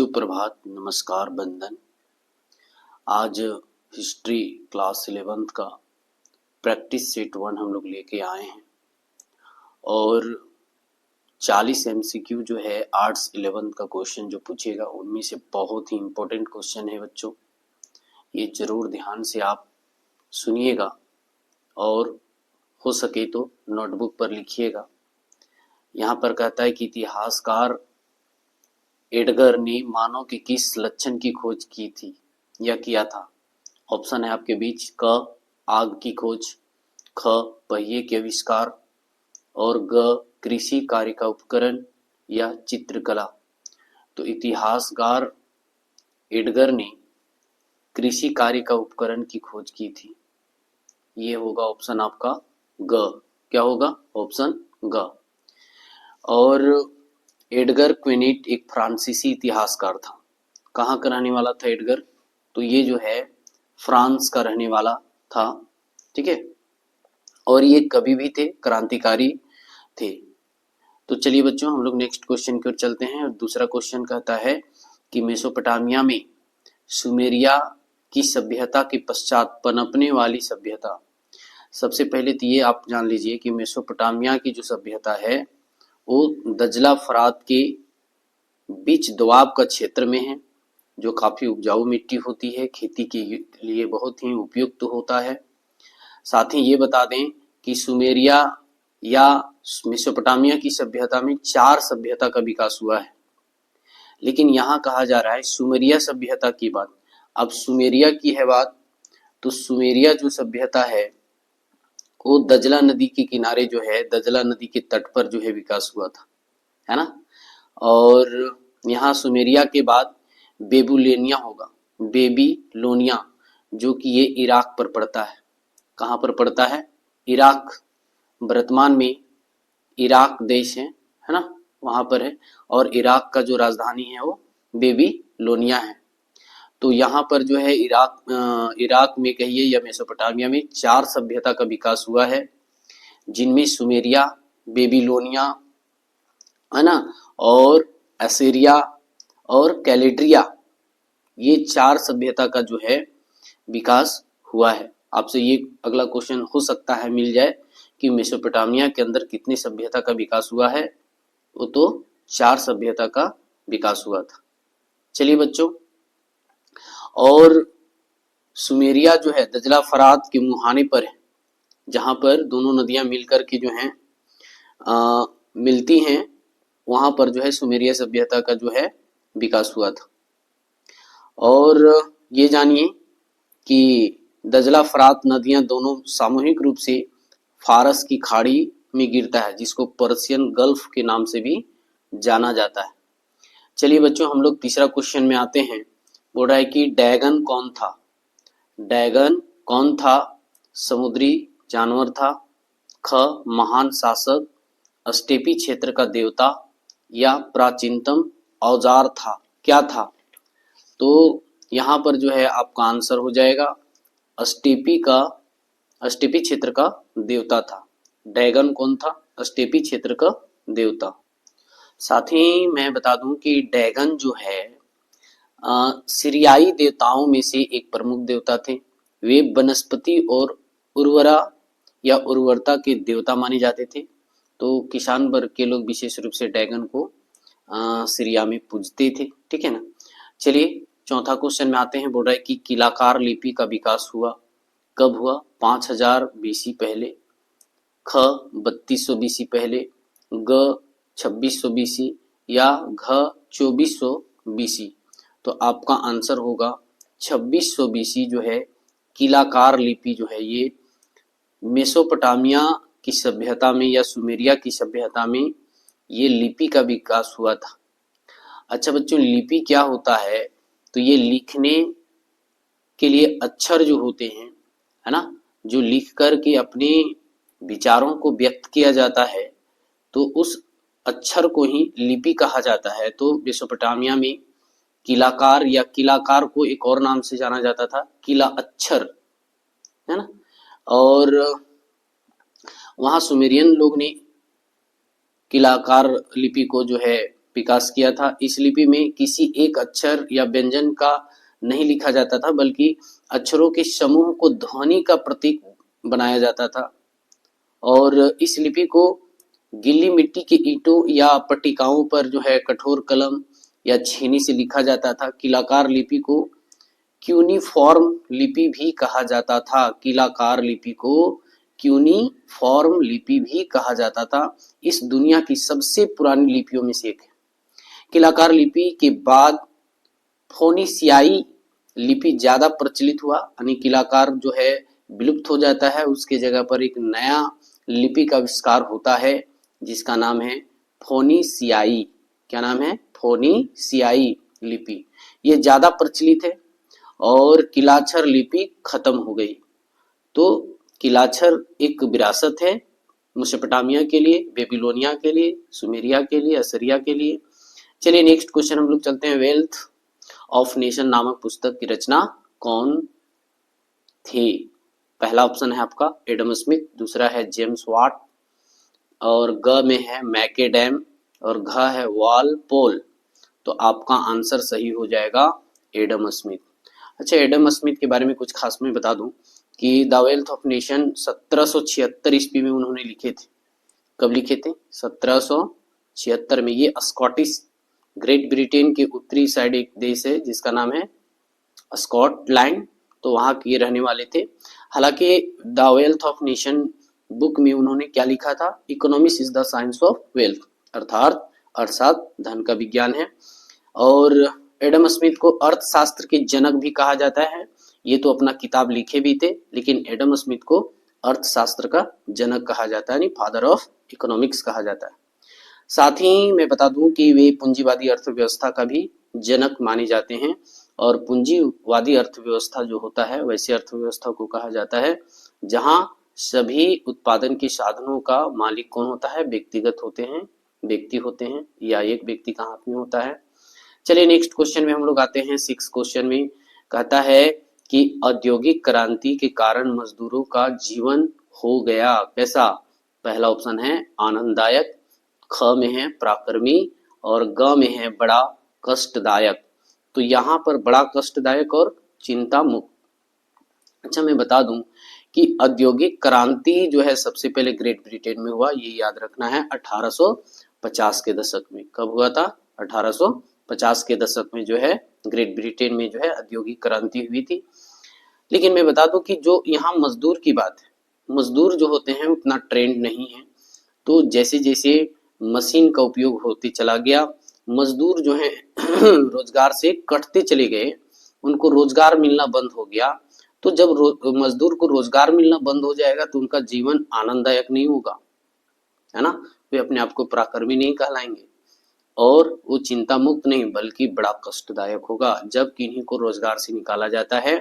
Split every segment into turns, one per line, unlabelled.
शुभ प्रभात, नमस्कार, बंदन। आज हिस्ट्री क्लास 11th का प्रैक्टिस सेट 1 हम लोग लेके आए हैं और 40 MCQ जो है आर्ट्स 11th का क्वेश्चन जो पूछेगा उनमें से बहुत ही इम्पोर्टेंट क्वेश्चन है बच्चों। ये जरूर ध्यान से आप सुनिएगा और हो सके तो नोटबुक पर लिखिएगा। यहाँ पर कहता है कि इतिहासकार एडगर ने मानव के किस लक्षण की खोज की थी या किया था। ऑप्शन है आपके बीच क आग की खोज, ख पहिए के आविष्कार और ग कृषि कार्य का उपकरण या चित्रकला। तो इतिहासकार एडगर ने कृषि कार्य का उपकरण की खोज की थी। ये होगा ऑप्शन आपका ग। क्या होगा? ऑप्शन ग। और एडगर क्विनेट एक फ्रांसीसी इतिहासकार था। कहाँ का रहने वाला था एडगर? तो ये जो है फ्रांस का रहने वाला था, ठीक है। और ये कवि भी थे, क्रांतिकारी थे। तो चलिए बच्चों हम लोग नेक्स्ट क्वेश्चन की ओर चलते हैं। और दूसरा क्वेश्चन कहता है कि मेसोपोटामिया में सुमेरिया की सभ्यता के पश्चात पनपने वाली सभ्यता। सबसे पहले तो ये आप जान लीजिए कि मेसोपोटामिया की जो सभ्यता है वो दजला फरात के बीच दोआब का क्षेत्र में है, जो काफी उपजाऊ मिट्टी होती है, खेती के लिए बहुत ही उपयुक्त होता है। साथ ही ये बता दें कि सुमेरिया या मेसोपोटामिया की सभ्यता में 4 सभ्यता का विकास हुआ है, लेकिन यहाँ कहा जा रहा है सुमेरिया सभ्यता की बात। अब सुमेरिया की है बात, तो सुमेरिया जो सभ्यता है वो दजला नदी के किनारे जो है, दजला नदी के तट पर जो है विकास हुआ था, है ना। और यहाँ सुमेरिया के बाद बेबुलोनिया होगा, बेबीलोनिया, जो कि ये इराक पर पड़ता है। कहाँ पर पड़ता है? इराक। वर्तमान में इराक देश है ना, वहां पर है। और इराक का जो राजधानी है वो बेबीलोनिया है। तो यहाँ पर जो है इराक में कहिए या मेसोपोटामिया में 4 सभ्यता का विकास हुआ है, जिनमें सुमेरिया, बेबीलोनिया, है ना, और असीरिया और कैलेड्रिया, ये 4 सभ्यता का जो है विकास हुआ है। आपसे ये अगला क्वेश्चन हो सकता है मिल जाए कि मेसोपोटामिया के अंदर कितनी सभ्यता का विकास हुआ है। वो तो 4 सभ्यता का विकास हुआ था। चलिए बच्चों, और सुमेरिया जो है दजला फरात के मुहाने पर है, जहां पर दोनों नदियां मिलकर के जो है मिलती हैं, वहां पर जो है सुमेरिया सभ्यता का जो है विकास हुआ था। और ये जानिए कि दजला फरात नदियां दोनों सामूहिक रूप से फारस की खाड़ी में गिरता है, जिसको पर्शियन गल्फ के नाम से भी जाना जाता है। चलिए बच्चों हम लोग तीसरा क्वेश्चन में आते हैं। बोल रहा है कि डैगन कौन था? डैगन कौन था? समुद्री जानवर था, ख महान शासक, स्टेपी क्षेत्र का देवता या प्राचीनतम औजार था। क्या था? तो यहाँ पर जो है आपका आंसर हो जाएगा स्टेपी क्षेत्र का देवता था। डैगन कौन था? स्टेपी क्षेत्र का देवता। साथ ही मैं बता दूं कि डैगन जो है सीरियाई देवताओं में से एक प्रमुख देवता थे। वे वनस्पति और उर्वरा या उर्वरता के देवता माने जाते थे। तो किसान वर्ग के लोग विशेष रूप से डैगन को सीरिया में पूजते थे, ठीक है ना। चलिए चौथा क्वेश्चन में आते हैं। बोल रहा है कि किलाकार लिपि का विकास हुआ कब हुआ? 5000 BC पहले, ख 3200 BC पहले, ग 2600 BC या घ 2400 BC। तो आपका आंसर होगा 2600 BC जो है किलाकार लिपि जो है ये मेसोपोटामिया की सभ्यता में या सुमेरिया की सभ्यता में ये लिपि का विकास हुआ था। अच्छा बच्चों, लिपि क्या होता है? तो ये लिखने के लिए अक्षर जो होते हैं, है ना, जो लिख कर के अपने विचारों को व्यक्त किया जाता है, तो उस अक्षर को ही लिपि कहा जाता है। तो मेसोपोटामिया में किलाकार या किलाकार को एक और नाम से जाना जाता था, किला अक्षर, है ना। और वहां सुमेरियन लोग ने किलाकार लिपि को जो है विकास किया था। इस लिपि में किसी एक अक्षर या व्यंजन का नहीं लिखा जाता था, बल्कि अक्षरों के समूह को ध्वनि का प्रतीक बनाया जाता था। और इस लिपि को गीली मिट्टी के ईंटों या पट्टिकाओं पर जो है कठोर कलम या छेनी से लिखा जाता था। कीलाकार लिपि को क्यूनिफॉर्म लिपि भी कहा जाता था। कीलाकार लिपि को क्यूनिफॉर्म लिपि भी कहा जाता था। इस दुनिया की सबसे पुरानी लिपियों में से एक है। कीलाकार लिपि के बाद फोनीसियाई लिपि ज्यादा प्रचलित हुआ, यानी कीलाकार जो है विलुप्त हो जाता है, उसके जगह पर एक नया लिपि का आविष्कार होता है जिसका नाम है फोनीसियाई। क्या नाम है? फोनीसियाई लिपि। ये ज्यादा प्रचलित है और किलाक्षर लिपि खत्म हो गई। तो किलाक्षर एक विरासत है मेसोपोटामिया के लिए, बेबीलोनिया के लिए, सुमेरिया के लिए, असीरिया के लिए। चलिए नेक्स्ट क्वेश्चन हम लोग चलते हैं। वेल्थ ऑफ नेशन नामक पुस्तक की रचना कौन थी? पहला ऑप्शन है आपका एडम स्मिथ, दूसरा है जेम्स वाट, और ग में है मैकेडेम, और घ है वॉलपोल। तो आपका आंसर सही हो जाएगा एडम स्मिथ। अच्छा, एडम स्मिथ के बारे में कुछ खास मैं बता दूं कि द वेल्थ ऑफ नेशन 1776 ईस्वी में उन्होंने लिखे थे। कब लिखे थे? 1776 में। ये स्कॉटिश, ग्रेट ब्रिटेन के उत्तरी साइड एक देश है जिसका नाम है स्कॉटलैंड, तो वहां के रहने वाले थे। हालांकि the wealth of nation book में उन्होंने क्या लिखा था? Economics is the science of wealth, अर्थात अर्थशास्त्र धन का विज्ञान है। और एडम स्मिथ को अर्थशास्त्र के जनक भी कहा जाता है। ये तो अपना किताब लिखे भी थे, लेकिन एडम स्मिथ को अर्थशास्त्र का जनक कहा जाता है, यानी फादर ऑफ इकोनॉमिक्स कहा जाता है। साथ ही मैं बता दूं कि वे पूंजीवादी अर्थव्यवस्था का भी जनक माने जाते हैं। और पूंजीवादी अर्थव्यवस्था जो होता है, वैसे अर्थव्यवस्था को कहा जाता है जहां सभी उत्पादन के साधनों का मालिक कौन होता है? व्यक्तिगत होते हैं, व्यक्ति होते हैं, या एक व्यक्ति का हाथ में होता है। चलिए नेक्स्ट क्वेश्चन में हम लोग आते हैं। 6 क्वेश्चन में कहता है कि औद्योगिक क्रांति के कारण मजदूरों का जीवन हो गया कैसा? पहला ऑप्शन है आनंददायक, ख में है पराक्रमी, और ग में है बड़ा कष्टदायक। तो यहाँ पर बड़ा कष्टदायक और चिंता मुक्त। अच्छा, मैं बता दूं कि औद्योगिक क्रांति जो है सबसे पहले ग्रेट ब्रिटेन में हुआ, ये याद रखना है 1850 के दशक में। कब हुआ था? 1850 के दशक में जो है ग्रेट ब्रिटेन में जो है औद्योगिक क्रांति हुई थी। लेकिन मैं बता दूं कि जो यहाँ मजदूर की बात है, मजदूर जो होते हैं उतना ट्रेंड नहीं है। तो जैसे जैसे मशीन का उपयोग होते चला गया, मजदूर जो है रोजगार से कटते चले गए, उनको रोजगार मिलना बंद हो गया। तो जब मजदूर को रोजगार मिलना बंद हो जाएगा तो उनका जीवन आनंददायक नहीं होगा, है ना? वे अपने आप को पराक्रमी नहीं कहलाएंगे और वो चिंता मुक्त नहीं बल्कि बड़ा कष्टदायक होगा जब किन्हीं को रोजगार से निकाला जाता है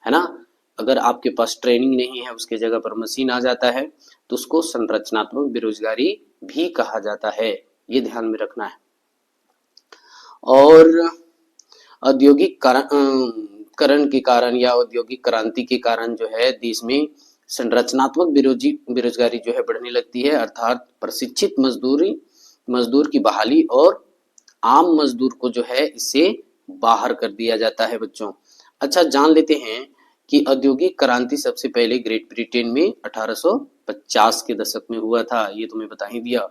ना? अगर आपके पास ट्रेनिंग नहीं है, उसके जगह पर मशीन आ जाता है, तो उसको संरचनात्मक बेरोजगारी भी कहा जाता है। ये ध्यान में रखना है। और औद्योगिक करण के कारण या औद्योगिक क्रांति के कारण जो है देश में संरचनात्मक बेरोजगारी जो है बढ़ने लगती है, अर्थात प्रशिक्षित मजदूर की बहाली और आम मजदूर को जो है इससे बाहर कर दिया जाता है बच्चों। अच्छा, जान लेते हैं कि औद्योगिक क्रांति सबसे पहले ग्रेट ब्रिटेन में 1850 के दशक में हुआ था। ये तुम्हें बता ही दिया।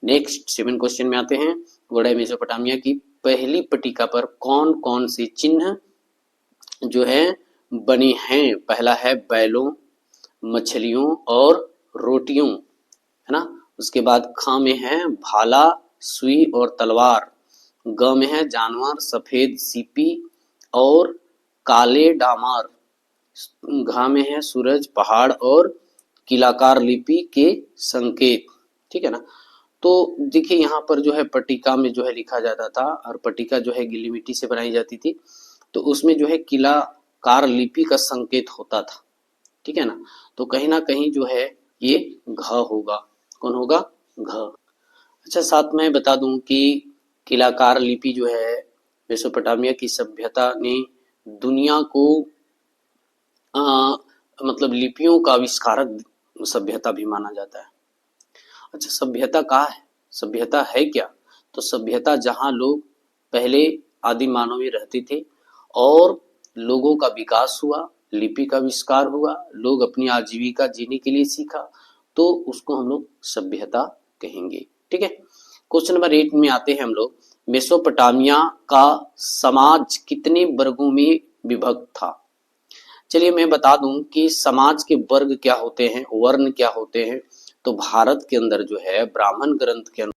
नेक्स्ट 7 क्वेश्चन में आते हैं। घोड़ा मेसोपोटामिया की पहली पट्टिका पर कौन कौन से चिन्ह जो है बने हैं? पहला है बैलों, मछलियों और रोटियों, है ना? उसके बाद ख में है भाला, सुई और तलवार। ग में है जानवर, सफेद सीपी और काले डामार। घ में है सूरज, पहाड़ और किलाकार लिपि के संकेत। ठीक है ना? तो देखिए यहाँ पर जो है पट्टिका में जो है लिखा जाता था, और पट्टिका जो है गीली मिट्टी से बनाई जाती थी, तो उसमें जो है किलाकार लिपि का संकेत होता था। ठीक है ना? तो कहीं ना कहीं जो है ये घ होगा। कौन होगा? घ। अच्छा, साथ में बता दूं कि किलाकार लिपि जो है मेसोपोटामिया की सभ्यता ने दुनिया को मतलब लिपियों का आविष्कारक सभ्यता भी माना जाता है। अच्छा, सभ्यता कहाँ है? सभ्यता है क्या? तो तो सभ्यता जहाँ लोग पहले आदि मानव में रहते थे और लोगों का विकास हुआ, लिपि का आविष्कार हुआ, लोग अपनी आजीविका जीने के लिए सीखा, तो उसको हम लोग सभ्यता कहेंगे। ठीक है, क्वेश्चन नंबर 8 में आते हैं हम लोग। मेसोपोटामिया का समाज कितने वर्गों में विभक्त था? चलिए मैं बता दूं कि समाज के वर्ग क्या होते हैं, वर्ण क्या होते हैं। तो भारत के अंदर जो है ब्राह्मण ग्रंथ के अंदर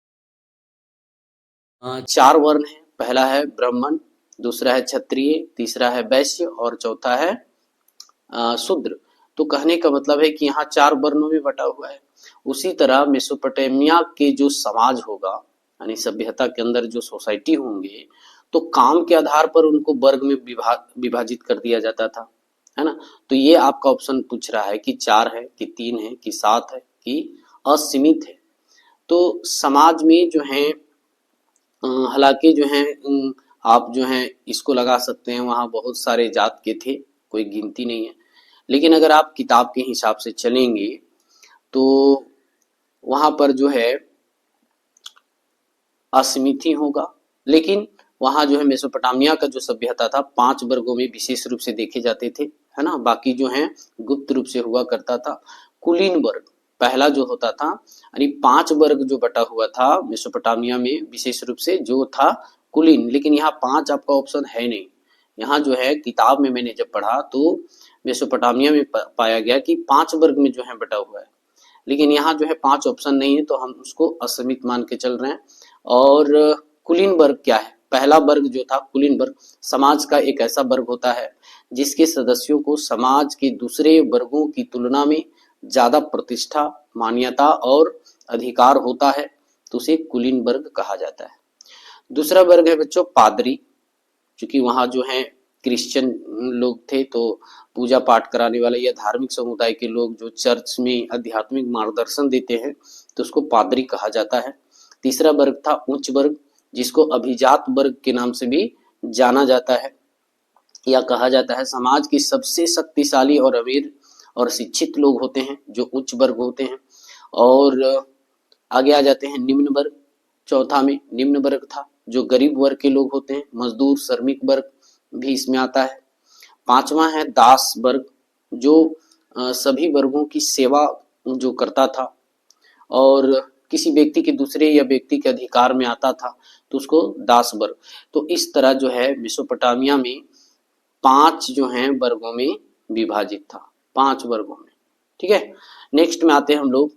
4 वर्ण है। पहला है ब्राह्मण, दूसरा है क्षत्रिय, तीसरा है वैश्य और चौथा है शूद्र। तो कहने का मतलब है कि यहाँ 4 वर्णों में बटा हुआ है। उसी तरह मेसोपोटामिया के जो समाज होगा, यानी सभ्यता के अंदर जो सोसाइटी होंगे, तो काम के आधार पर उनको वर्ग में विभाजित कर दिया जाता था, है ना। तो ये आपका ऑप्शन पूछ रहा है कि 4 है कि 3 है कि 7 है कि असीमित है। तो समाज में जो है हालांकि जो है आप जो है इसको लगा सकते हैं, वहाँ बहुत सारे जात के थे, कोई गिनती नहीं है। लेकिन अगर आप किताब के हिसाब से चलेंगे तो वहाँ पर जो है असीमित ही होगा। लेकिन वहाँ जो है मेसोपोटामिया का जो सभ्यता था 5 वर्गों में विशेष रूप से देखे जाते थे, है ना। बाकी जो है गुप्त रूप से हुआ करता था। कुलीन वर्ग पहला जो होता था, यानी 5 वर्ग जो बटा हुआ था मेसोपोटामिया में विशेष रूप से जो था कुलीन। लेकिन यहाँ 5 आपका ऑप्शन है नहीं। यहाँ जो है किताब में मैंने जब पढ़ा तो मेसोपोटामिया में पाया गया कि 5 वर्ग में जो है बटा हुआ है, लेकिन यहाँ जो है 5 ऑप्शन नहीं है, तो हम उसको असीमित मान के चल रहे हैं। और कुलीन वर्ग क्या है? पहला वर्ग जो था कुलीन वर्ग, समाज का एक ऐसा वर्ग होता है जिसके सदस्यों को समाज के दूसरे वर्गों की तुलना में ज्यादा प्रतिष्ठा, मान्यता और अधिकार होता है, तो उसे कुलीन वर्ग कहा जाता है। दूसरा वर्ग है बच्चों पादरी, क्योंकि वहां जो है क्रिश्चियन लोग थे, तो पूजा पाठ कराने वाले या धार्मिक समुदाय के लोग जो चर्च में आध्यात्मिक मार्गदर्शन देते हैं, तो उसको पादरी कहा जाता है। तीसरा वर्ग था उच्च वर्ग, जिसको अभिजात वर्ग के नाम से भी जाना जाता है या कहा जाता है। समाज के सबसे शक्तिशाली और अमीर और शिक्षित लोग होते हैं जो उच्च वर्ग होते हैं। और आगे आ जाते हैं निम्न वर्ग। चौथा में निम्न वर्ग था जो गरीब वर्ग के लोग होते हैं, मजदूर, श्रमिक वर्ग भी इसमें आता है। पांचवा है दास वर्ग, जो सभी वर्गों की सेवा जो करता था और किसी व्यक्ति के दूसरे या व्यक्ति के अधिकार में आता था, तो उसको दास वर्ग। तो इस तरह जो है मेसोपोटामिया में 5 जो है वर्गों में विभाजित था, 5 वर्गों में। ठीक है, नेक्स्ट में आते हैं हम लोग।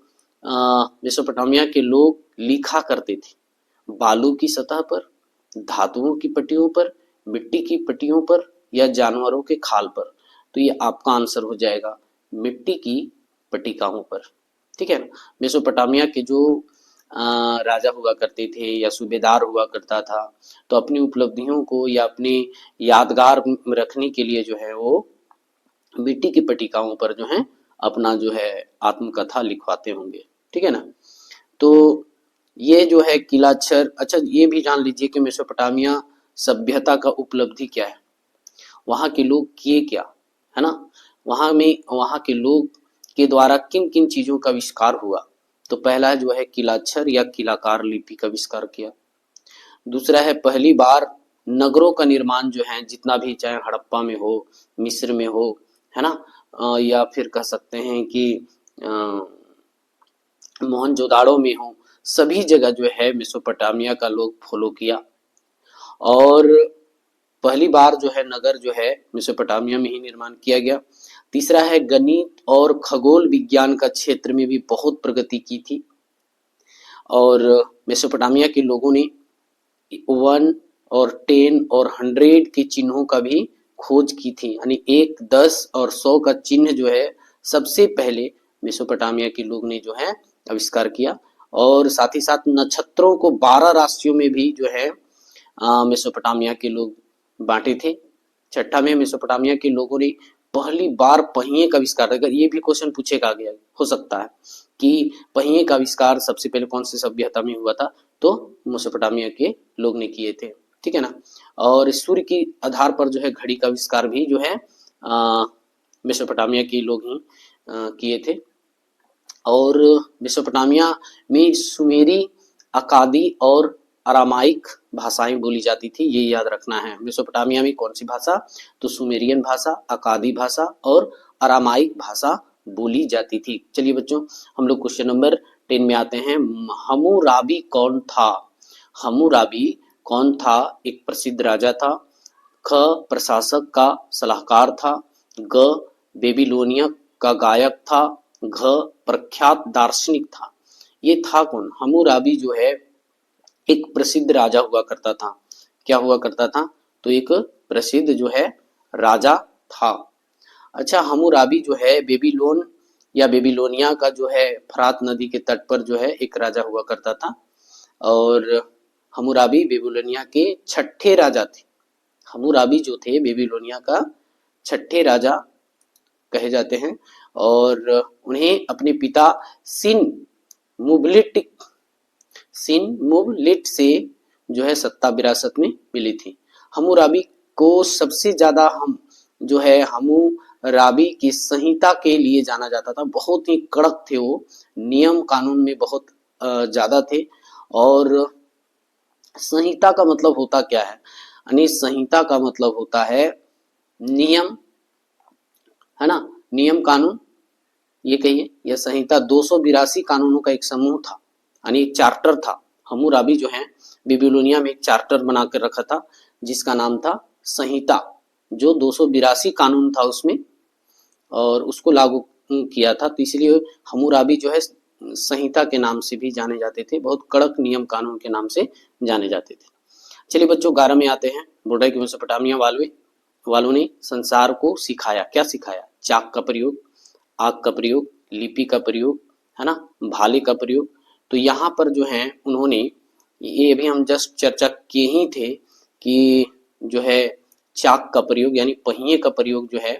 मेसोपोटामिया के लोग लिखा करते थे बालू की सतह पर, धातुओं की पट्टियों पर, मिट्टी की पट्टियों पर या जानवरों के खाल पर। तो ये आपका आंसर हो जाएगा मिट्टी की पट्टिकाओं पर। ठीक है ना। मेसोपोटामिया के जो राजा हुआ करते थे या सूबेदार हुआ करता था, तो अपनी उपलब्धियों को या अपनी यादगार रखने के लिए जो है वो मिट्टी की पट्टिकाओं पर जो है अपना जो है आत्मकथा लिखवाते होंगे। ठीक है ना। तो ये जो है किलाक्षर। अच्छा ये भी जान लीजिए कि मेसोपोटामिया सभ्यता का उपलब्धि क्या है, वहां के लोग किए क्या, है ना। वहां के लोग के द्वारा किन किन चीजों का आविष्कार हुआ। तो पहला जो है किलाक्षर या किलाकार लिपि का आविष्कार किया। दूसरा है पहली बार नगरों का निर्माण जो है, जितना भी चाहे हड़प्पा में हो, मिस्र में हो, है ना, या फिर कह सकते हैं कि मोहनजोदाड़ो में हो, सभी जगह जो है मेसोपोटामिया का लोग फॉलो किया। और पहली बार जो है नगर जो है मेसोपोटामिया में ही निर्माण किया गया। तीसरा है गणित और खगोल विज्ञान का क्षेत्र में भी बहुत प्रगति की थी। और मेसोपोटामिया के लोगों ने 1 और 10 और 100 के चिन्हों का भी खोज की थी, यानी 1, 10 और 100 का चिन्ह जो है सबसे पहले मेसोपोटामिया के लोग ने जो है आविष्कार किया। और साथ ही साथ नक्षत्रों को 12 राशियों में भी जो है मेसोपोटामिया के लोग बांटे थे। छठा में मेसोपोटामिया के लोगों ने पहली बार पहिए का आविष्कार, अगर ये भी क्वेश्चन पूछेगा गया हो सकता है कि पहिए का आविष्कार सबसे पहले कौन सी सभ्यता में हुआ था, तो मेसोपोटामिया के लोग ने किए थे। ठीक है ना। और सूर्य के आधार पर जो है घड़ी का आविष्कार भी जो है मेसोपोटामिया के लोग ही किए थे। और मेसोपोटामिया में सुमेरी, अकादी और अरामाइक भाषाएं बोली जाती थी, ये याद रखना है। मेसोपोटामिया में कौन सी भाषा? तो सुमेरियन भाषा, अकादी भाषा और अरामाइक भाषा बोली जाती थी। चलिए बच्चों, हम लोग क्वेश्चन नंबर 10 में आते हैं। हम्मुराबी कौन था? हम्मुराबी कौन था? एक प्रसिद्ध राजा था। ख प्रशासक का सलाहकार था। ग बेबीलोनिया का गायक था। घ प्रख्यात दार्शनिक था। ये था कौन? हम्मुराबी जो है एक प्रसिद्ध राजा हुआ करता था। क्या हुआ करता था? तो एक प्रसिद्ध जो है राजा था। अच्छा, हम्मुराबी जो है बेबीलोन या बेबीलोनिया का जो है फरात नदी के तट पर जो है एक राजा हुआ करता था। और हम्मुराबी बेबीलोनिया के छठे राजा थे। हम्मुराबी जो थे बेबीलोनिया का छठे राजा कहे जाते हैं। और उन्हें अपने पिता सिन मुबलिट से जो है सत्ता विरासत में मिली थी। हम्मुराबी को सबसे ज्यादा हम जो है हम्मुराबी की संहिता के लिए जाना जाता था। बहुत ही कड़क थे वो, नियम कानून में बहुत ज्यादा थे। और संहिता का मतलब होता क्या है? यानी संहिता का मतलब होता है नियम, है ना, नियम कानून, ये कहिए। यह संहिता 282 कानूनों का एक समूह था, यानी एक चार्टर था। हम्मुराबी जो है बेबीलोनिया में एक चार्टर बना कर रखा था जिसका नाम था संहिता, जो 282 कानून था उसमें, और उसको लागू किया था। तो इसलिए हम्मुराबी जो है संहिता के नाम से भी जाने जाते थे, बहुत कड़क नियम कानून के नाम से जाने जाते थे। चलिए बच्चों, 11 में आते हैं। बोल रहा है कि मेसोपोटामिया वालों ने संसार को सिखाया। क्या सिखाया? चाक का प्रयोग, आग का प्रयोग, लिपि का प्रयोग, है ना, भाले का प्रयोग। तो यहाँ पर जो है उन्होंने, ये अभी हम जस्ट चर्चा किए ही थे कि जो है चाक का प्रयोग यानी पहिए का प्रयोग जो है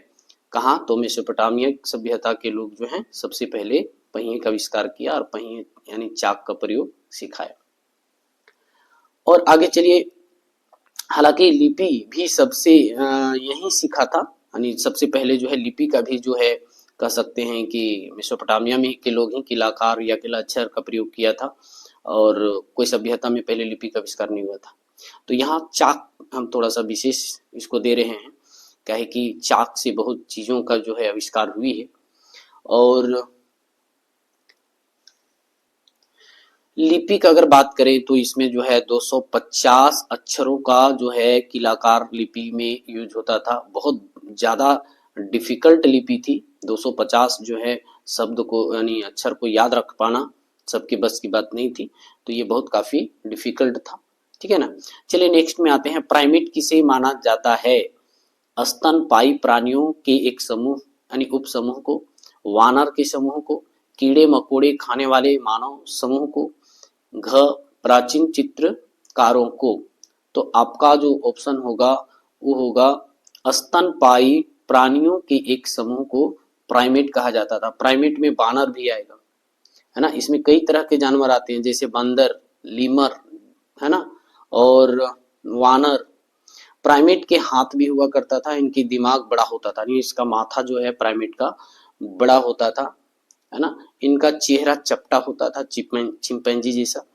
कहाँ? तो मेसोपोटामिया सभ्यता के लोग जो हैं सबसे पहले पहिए का आविष्कार किया और पहिए यानी चाक का प्रयोग सिखाया। और आगे चलिए, हालांकि लिपि भी सबसे यही सीखा था, यानी सबसे पहले जो है लिपि का भी जो है कह सकते हैं कि मेसोपोटामिया में के लोग ही किलाकार या किला अक्षर का प्रयोग किया था, और कोई सभ्यता में पहले लिपि का आविष्कार नहीं हुआ था। तो यहाँ चाक हम थोड़ा सा विशेष इसको दे रहे हैं, क्या है कि चाक से बहुत चीजों का जो है आविष्कार हुई है। और लिपि का अगर बात करें तो इसमें जो है 250 अक्षरों का जो है किलाकार लिपि में यूज होता था। बहुत ज्यादा डिफिकल्ट लिपि थी। 250 जो है शब्द को यानी अक्षर को याद रख पाना सबके बस की बात नहीं थी, तो ये बहुत काफी डिफिकल्ट था। ठीक है ना। चलिए नेक्स्ट में आते हैं। प्राइमेट किसे माना जाता है? स्तनपायी प्राणियों के एक समूह यानी उप समूह को, वानर के समूह को, कीड़े मकोड़े खाने वाले मानव समूह को, घ प्राचीन चित्रकारों को। तो आपका जो ऑप्शन होगा वो होगा स्तनपायी प्राणियों के एक समूह को प्राइमेट कहा जाता था। प्राइमेट में बानर भी आएगा, है ना। इसमें कई तरह के जानवर आते हैं, जैसे बंदर, लीमर, है ना, और वानर। प्राइमेट के हाथ भी हुआ करता था, इनकी दिमाग बड़ा होता था, इसका माथा जो है प्राइमेट का बड़ा होता था, है ना। इनका चेहरा चपटा होता था, चिंपैंजी जैसा।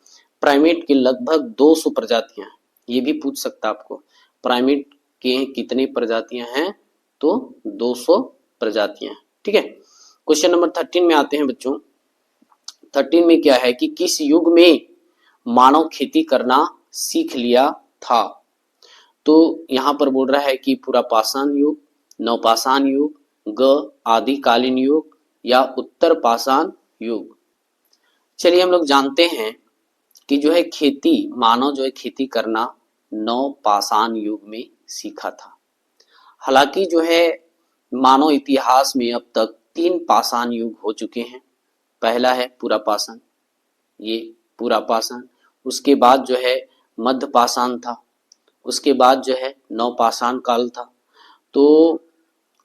प्राइमेट की लगभग 200 प्रजातियां हैं। ये भी पूछ सकता आपको, प्राइमेट के कितने प्रजातियां हैं? तो 200 प्रजातियां हैं। ठीक है। क्वेश्चन नंबर 13 में आते हैं बच्चों। 13 में क्या है कि किस युग में मानव खेती करना सीख लिया था? तो यहाँ पर बोल रहा है कि पुरापाषाण युग, नवपाषाण युग, ग आदिकालीन युग या उत्तर पाषाण युग। चलिए हम लोग जानते हैं कि जो है खेती, मानव जो है खेती करना नवपाषाण युग में सीखा था। हालांकि जो है मानव इतिहास में अब तक 3 पाषाण युग हो चुके हैं। पहला है पुरापाषाण, ये पुरापाषाण, उसके बाद जो है मध्य पाषाण था, उसके बाद जो है नवपाषाण काल था। तो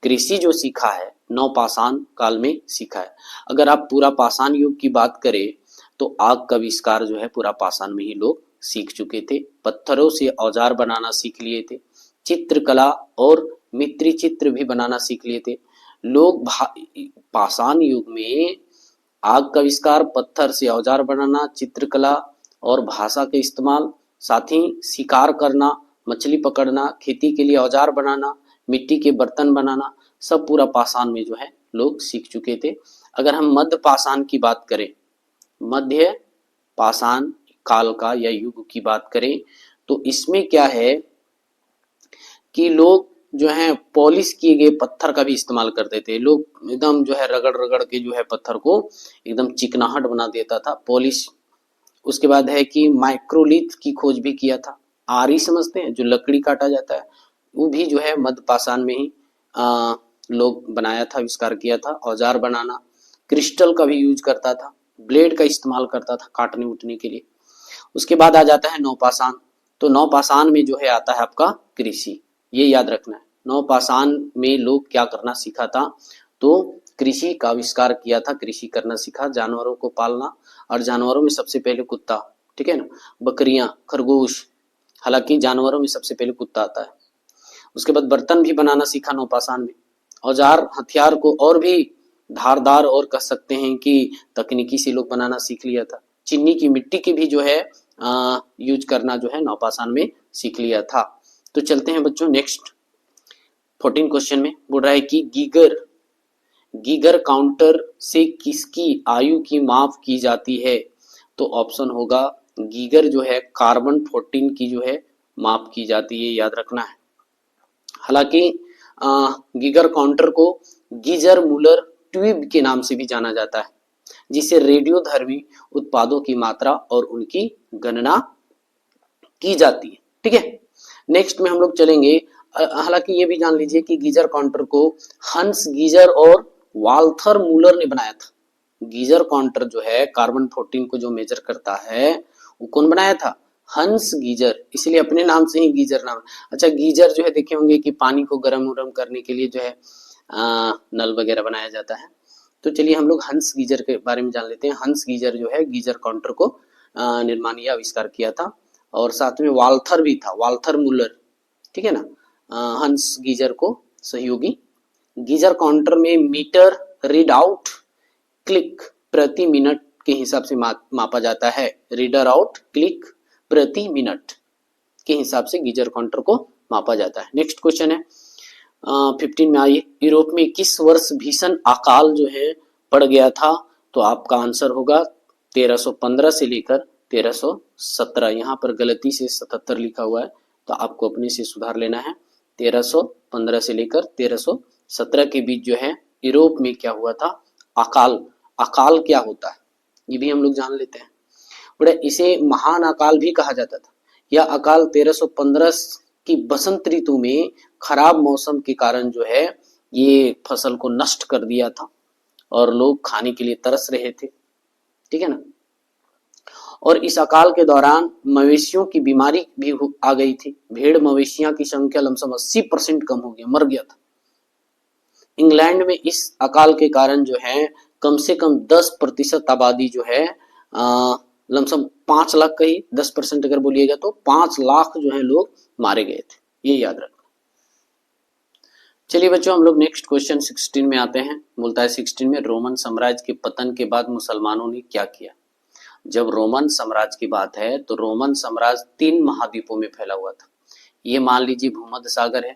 कृषि जो सीखा है नवपाषाण काल में सीखा है। अगर आप पुरापाषाण युग की बात करें तो आग का आविष्कार जो है पुरापाषाण में ही लोग सीख चुके थे। पत्थरों से औजार बनाना सीख लिए थे। चित्रकला और मित्री चित्र भी बनाना सीख लिए थे लोग। पाषाण युग में आग का आविष्कार, पत्थर से औजार बनाना, चित्रकला और भाषा का इस्तेमाल साथ ही शिकार करना, मछली पकड़ना, खेती के लिए औजार बनाना, मिट्टी के बर्तन बनाना, सब पूरा पाषाण में जो है लोग सीख चुके थे। अगर हम मध्य पाषाण की बात करें, मध्य पाषाण काल का या युग की बात करें, तो इसमें क्या है कि लोग जो है पॉलिश किए गए पत्थर का भी इस्तेमाल करते थे। लोग एकदम जो है रगड़ रगड़ के जो है पत्थर को एकदम चिकनाहट बना देता था, पॉलिश। उसके बाद है कि माइक्रोलिथ की खोज भी किया था। आरी समझते हैं, जो लकड़ी काटा जाता है, वो भी जो है मध्य पाषाण में ही लोग बनाया था, आविष्कार किया था। औजार बनाना, क्रिस्टल का भी यूज करता था, ब्लेड का इस्तेमाल करता था काटने उठने के लिए। उसके बाद आ जाता है नवपाषाण। तो नवपाषाण में जो है आता है आपका कृषि, ये याद रखना है। नवपाषाण में लोग क्या करना सीखा था, तो कृषि का आविष्कार किया था, कृषि करना सीखा, जानवरों को पालना, और जानवरों में सबसे पहले कुत्ता, ठीक है ना, बकरियां, खरगोश, हालांकि जानवरों में सबसे पहले कुत्ता आता है। उसके बाद बर्तन भी बनाना सीखा नवपाषाण में। औजार हथियार को और भी धारदार और कह सकते हैं कि तकनीकी से लोग बनाना सीख लिया था। चीनी की मिट्टी की भी जो है यूज करना जो है नवपाषाण में सीख लिया था। तो चलते हैं बच्चों नेक्स्ट 14 क्वेश्चन में। बोल रहा है कि गीगर काउंटर से किसकी आयु की माप की जाती है? तो ऑप्शन होगा गीगर जो है कार्बन 14 की जो है माप की जाती है, याद रखना है। हालांकि गीगर काउंटर को गीजर मूलर ट्यूब के नाम से भी जाना जाता है, जिसे रेडियोधर्मी उत्पादों की मात्रा और उनकी गणना की जाती है, ठीक है। नेक्स्ट में हम लोग चलेंगे। हालांकि ये भी जान लीजिए कि गीजर काउंटर को हंस गीजर और वाल्थर मूलर ने बनाया था। गीजर काउंटर जो है कार्बन 14 को जो मेजर करता है, वो कौन बनाया था? हंस गीजर, इसलिए अपने नाम से ही गीजर नाम। अच्छा, गीजर जो है देखे होंगे कि पानी को गर्म उर्म करने के लिए जो है नल वगैरह बनाया जाता है। तो चलिए हम लोग हंस गीजर के बारे में जान लेते हैं। हंस गीजर जो है गीजर काउंटर को निर्माण या आविष्कार किया था, और साथ में वाल्थर भी था, वाल्थर मूलर, ठीक है ना, हंस गीजर को सहयोगी। गीजर काउंटर में मीटर, रीड आउट, क्लिक प्रति मिनट के हिसाब से मापा जाता है। रीडर आउट, क्लिक प्रति मिनट के हिसाब से गीजर काउंटर को मापा जाता है। नेक्स्ट क्वेश्चन है 15 में आइए। यूरोप में किस वर्ष भीषण अकाल जो है पड़ गया था? तो आपका आंसर होगा 1315 से लेकर 1317। यहाँ पर गलती से 77 लिखा हुआ है, तो आपको अपने से सुधार लेना है। 1315 से लेकर 1317 के बीच जो है यूरोप में क्या हुआ था? अकाल। अकाल क्या होता है ये भी हम लोग जान लेते हैं। बड़े इसे महान अकाल भी कहा जाता था। यह अकाल 1315 की बसंत ऋतु में खराब मौसम के कारण जो है ये फसल को नष्ट कर दिया था, और लोग खाने के लिए तरस रहे थे, ठीक है ना। और इस अकाल के दौरान मवेशियों की बीमारी भी आ गई थी। भेड़ मवेशियों की संख्या लमसम 80% कम हो गया, मर गया था। इंग्लैंड में इस अकाल के कारण जो है कम से कम 10% आबादी जो है लमसम 5 लाख का ही 10% अगर बोलिएगा तो 5 लाख जो है लोग मारे गए थे, ये याद रखना। चलिए बच्चों हम लोग नेक्स्ट क्वेश्चन 16 में आते हैं। बोलता है 16 में रोमन साम्राज्य के पतन के बाद मुसलमानों ने क्या किया? जब रोमन साम्राज्य की बात है तो रोमन साम्राज्य 3 महाद्वीपों में फैला हुआ था। ये मान लीजिए भूमध्य सागर है,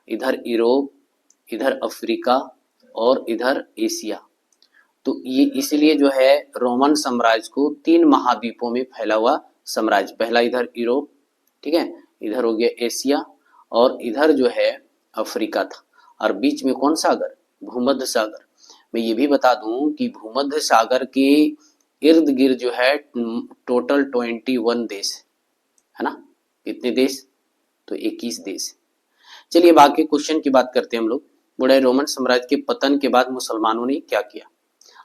इधर यूरोप, इधर अफ्रीका और इधर एशिया। तो ये इसलिए जो है रोमन साम्राज्य को 3 महाद्वीपों में फैला हुआ साम्राज्य, पहला इधर यूरोप, ठीक है, इधर हो गया एशिया, और इधर जो है अफ्रीका था, और बीच में कौन सागर? भूमध्य सागर। मैं ये भी बता दूं कि भूमध्य सागर के इर्द गिर्द जो है टोटल 21 देश है ना। कितने देश? तो 21 देश। चलिए बाकी क्वेश्चन की बात करते हैं हम लोग। बड़े रोमन साम्राज्य के पतन के बाद मुसलमानों ने क्या किया?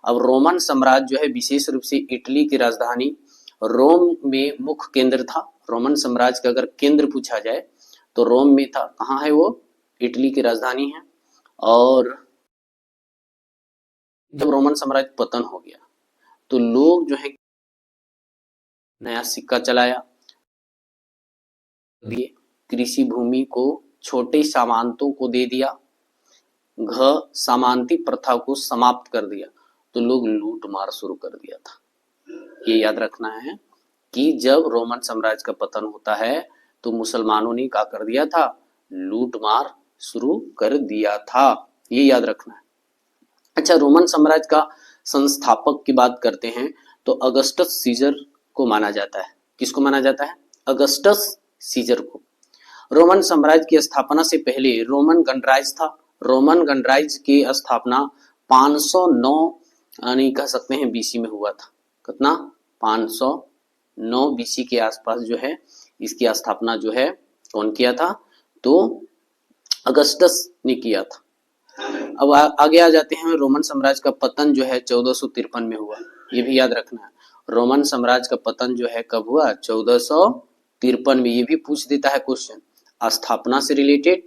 अब रोमन साम्राज्य जो है विशेष रूप से इटली की राजधानी रोम में मुख्य केंद्र था। रोमन साम्राज्य का अगर केंद्र पूछा जाए तो रोम में था। कहाँ है वो? इटली की राजधानी है। और जब रोमन साम्राज्य पतन हो गया तो लोग जो है नया सिक्का चलाया, कृषि भूमि को छोटे सामंतों को दे दिया, घ सामंती प्रथा को समाप्त कर दिया, तो लोग लूट मार शुरू कर दिया था, ये याद रखना है। कि जब रोमन साम्राज्य का पतन होता है तो मुसलमानों ने क्या कर दिया था, लूटमार शुरू कर दिया था, ये याद रखना है। अच्छा, रोमन साम्राज्य का संस्थापक की बात करते हैं तो अगस्टस सीजर को माना जाता है। किसको माना जाता है? अगस्टस सीजर को। रोमन साम्राज्य की स्थापना से पहले रोमन गणराज्य था। रोमन गणराज्य की स्थापना 509 यानी कह सकते हैं बीसी में हुआ था। कितना? 509 बीसी के आसपास जो है इसकी स्थापना जो है कौन किया था? तो अगस्टस ने किया था। अब आगे आ जाते हैं। रोमन साम्राज्य का पतन जो है 1453 में हुआ, ये भी याद रखना है। रोमन साम्राज्य का पतन जो है कब हुआ? 1453 में। ये भी पूछ देता है क्वेश्चन, स्थापना से रिलेटेड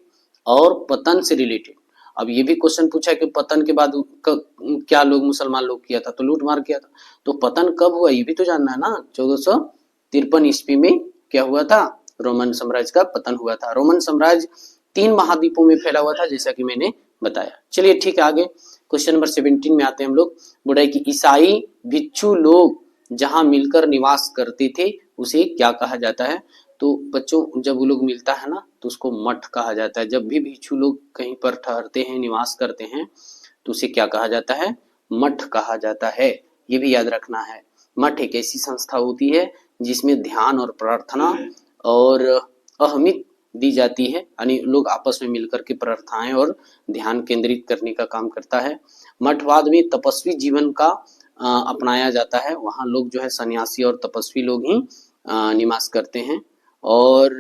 और पतन से रिलेटेड। अब ये भी क्वेश्चन पूछा कि पतन के बाद क्या लोग मुसलमान लोग किया था? तो लूट मार किया था। तो पतन कब हुआ ये भी तो जानना है ना। 1453 ईस्वी में क्या हुआ था? रोमन साम्राज्य का पतन हुआ था। रोमन साम्राज्य 3 महाद्वीपों में फैला हुआ था, जैसा कि मैंने बताया। चलिए ठीक है, आगे क्वेश्चन नंबर 17 में आते हैं हम लोग। बोला कि ईसाई भिक्षु लोग जहां मिलकर निवास करते थे उसे क्या कहा जाता है? तो बच्चों जब वो लोग मिलता है ना तो उसको मठ कहा जाता है। जब भी भिक्षु लोग कहीं पर ठहरते हैं, निवास करते हैं तो उसे क्या कहा जाता है? मठ कहा जाता है। ये भी याद रखना है। मठ एक ऐसी संस्था होती है जिसमें ध्यान और प्रार्थना और अहमियत दी जाती है, यानी लोग आपस में मिलकर के प्रार्थनाएं और ध्यान केंद्रित करने का काम करता है। मठवाद में तपस्वी जीवन का अपनाया जाता है। वहां लोग जो है सन्यासी और तपस्वी लोग ही निवास करते हैं। और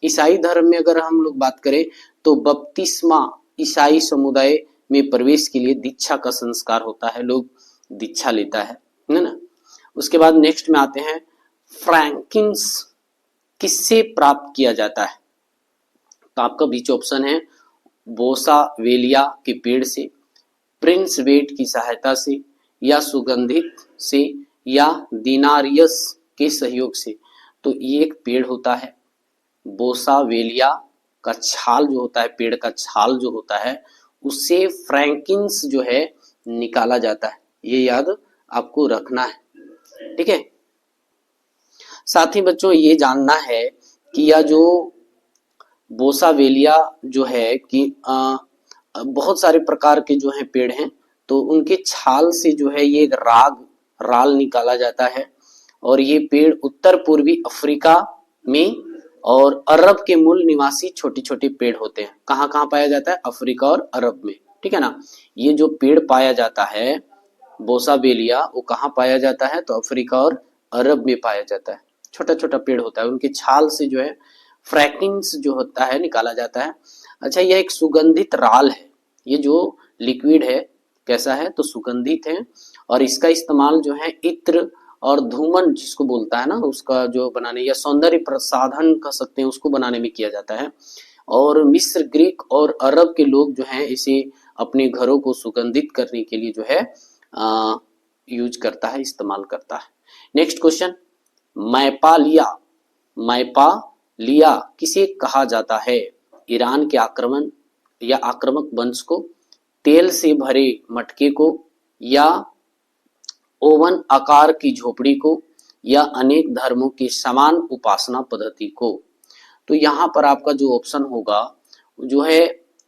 ईसाई धर्म में अगर हम लोग बात करें तो बपतिस्मा ईसाई समुदाय में प्रवेश के लिए दीक्षा का संस्कार होता है, लोग दीक्षा लेता है ना। उसके बाद नेक्स्ट में आते हैं, फ्रैंकिंस किससे प्राप्त किया जाता है? तो आपका बीच ऑप्शन है बोसावेलिया के पेड़ से, प्रिंस वेट की सहायता से, या सुगंधित से, या दिनारियस के सहयोग से। तो ये एक पेड़ होता है बोसावेलिया का छाल जो होता है, पेड़ का छाल जो होता है उससे फ्रैंकिंस जो है निकाला जाता है। ये याद आपको रखना है, ठीक है। साथ ही बच्चों ये जानना है कि यह जो बोसावेलिया जो है कि बहुत सारे प्रकार के जो है पेड़ हैं, तो उनके छाल से जो है ये एक राल निकाला जाता है। और ये पेड़ उत्तर पूर्वी अफ्रीका में और अरब के मूल निवासी छोटे छोटे पेड़ होते हैं। कहाँ कहाँ पाया जाता है? अफ्रीका और अरब में, ठीक है ना। ये जो पेड़ पाया जाता है बोसावेलिया, वो कहाँ पाया जाता है? तो अफ्रीका और अरब में पाया जाता है। छोटा छोटा पेड़ होता है, उनके छाल से जो है फ्रैक्टिंग्स जो होता है निकाला जाता है। अच्छा, यह एक सुगंधित राल है। ये जो लिक्विड है कैसा है? तो सुगंधित है। और इसका इस्तेमाल जो है इत्र और धूमन जिसको बोलता है ना, उसका जो बनाने या सौंदर्य प्रसाधन कह सकते हैं उसको बनाने में किया जाता है। और मिस्र, ग्रीक और अरब के लोग जो हैं इसे अपने घरों को सुगंधित करने के लिए जो है यूज करता है, इस्तेमाल करता है। नेक्स्ट क्वेश्चन, मैपालिया किसे कहा जाता है? ईरान के आक्रमण या आक्रामक वंश को, तेल से भरे मटके को, या ओवन आकार की झोपड़ी को, या अनेक धर्मों की समान उपासना पद्धति को। तो यहाँ पर आपका जो ऑप्शन होगा जो है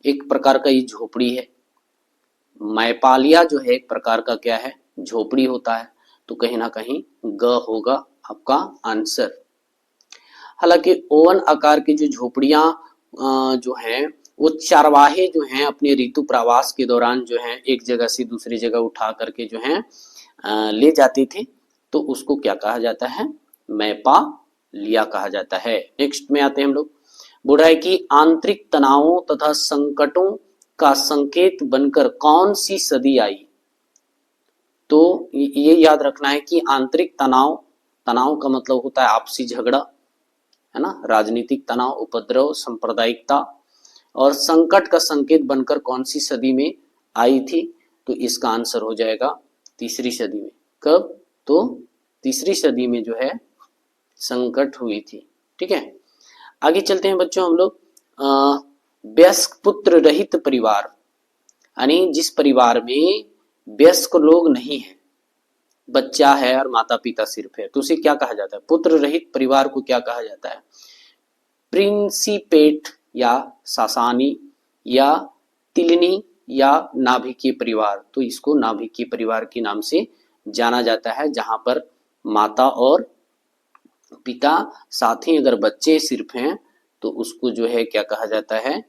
एक प्रकार का ये झोपड़ी है। मैपालिया जो है एक प्रकार का क्या है? झोपड़ी होता है। तो कहीं ना कहीं ग होगा आपका आंसर। हालांकि ओवन आकार की जो झोपड़ियां जो हैं वो चारवाहे जो हैं अपने ऋतु प्रवास के दौरान जो है एक जगह से दूसरी जगह उठा करके जो है ले जाते थे। तो उसको क्या कहा जाता है? मैपालिया कहा जाता है। नेक्स्ट में आते हैं हम लोग। बोल रहा है कि आंतरिक तनावों तथा संकटों का संकेत बनकर कौन सी सदी आई? तो ये याद रखना है कि आंतरिक तनाव का मतलब होता है आपसी झगड़ा, है ना, राजनीतिक तनाव, उपद्रव, सांप्रदायिकता। और संकट का संकेत बनकर कौन सी सदी में आई थी? तो इसका आंसर हो जाएगा तीसरी सदी में। कब? तो तीसरी सदी में जो है संकट हुई थी, ठीक है। आगे चलते हैं बच्चों हम लोग। वयस्क पुत्र रहित परिवार, यानी जिस परिवार में वयस्क लोग नहीं है, बच्चा है और माता पिता सिर्फ है तो उसे क्या कहा जाता है? पुत्र रहित परिवार को क्या कहा जाता है? प्रिंसिपेट या सासानी या तिलनी या नाभिकीय परिवार। तो इसको नाभिकीय परिवार के नाम से जाना जाता है, जहां पर माता और पिता साथ ही अगर बच्चे सिर्फ हैं तो उसको जो है क्या कहा जाता है?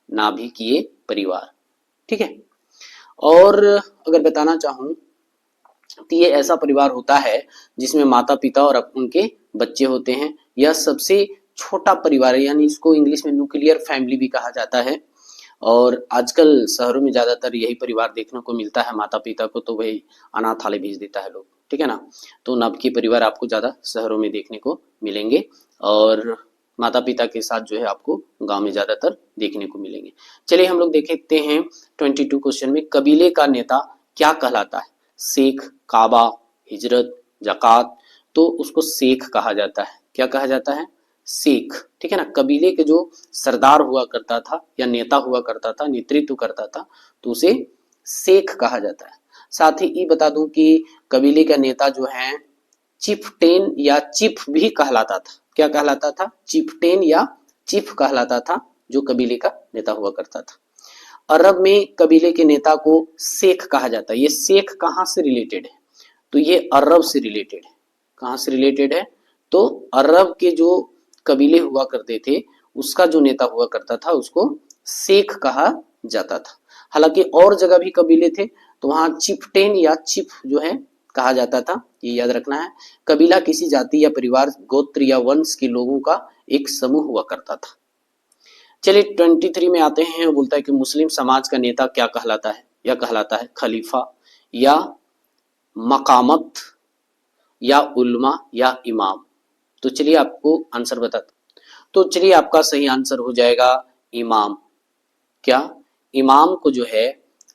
नाभिकीय परिवार। ठीक है। और अगर बताना चाहूं तो ये ऐसा परिवार होता है जिसमें माता पिता और उनके बच्चे होते हैं। यह सबसे छोटा परिवार है, यानी इसको इंग्लिश में न्यूक्लियर फैमिली भी कहा जाता है। और आजकल शहरों में ज्यादातर यही परिवार देखने को मिलता है। माता पिता को तो वही अनाथालय भेज देता है लोग, ठीक है ना। तो नाभिकीय परिवार आपको ज्यादा शहरों में देखने को मिलेंगे और माता पिता के साथ जो है आपको गांव में ज्यादातर देखने को मिलेंगे। चलिए हम लोग देखते हैं 22 क्वेश्चन में कबीले का नेता क्या कहलाता है? शेख, काबा, हिजरत, जकात। तो उसको शेख कहा जाता है। क्या कहा जाता है? शेख। ठीक है ना। कबीले के जो सरदार हुआ करता था या नेता हुआ करता था, नेतृत्व करता था, तो उसे शेख कहा जाता है। साथ ही ये बता दूं कि कबीले का नेता जो है चिफटेन या चीफ भी कहलाता था। क्या कहलाता था? चिफटेन या चीफ कहलाता था, जो कबीले का नेता हुआ करता था। अरब में कबीले के नेता को शेख कहा जाता है। ये शेख कहां से रिलेटेड है? तो ये अरब से रिलेटेड है। कहां से रिलेटेड है? तो अरब के जो कबीले हुआ करते थे उसका जो नेता हुआ करता था उसको शेख कहा जाता था। हालांकि और जगह भी कबीले थे तो वहां चिफटेन या चीफ जो है कहा जाता था। ये याद रखना है। कबीला किसी जाति या परिवार, गोत्र या वंश के लोगों का एक समूह हुआ करता था। चलिए 23 में आते हैं। बोलता है कि मुस्लिम समाज का नेता क्या कहलाता है? यह कहलाता है खलीफा या मकामत या उल्मा या इमाम। तो चलिए आपको आंसर बताता। तो चलिए आपका सही आंसर हो जाएगा इमाम। क्या? इमाम को जो है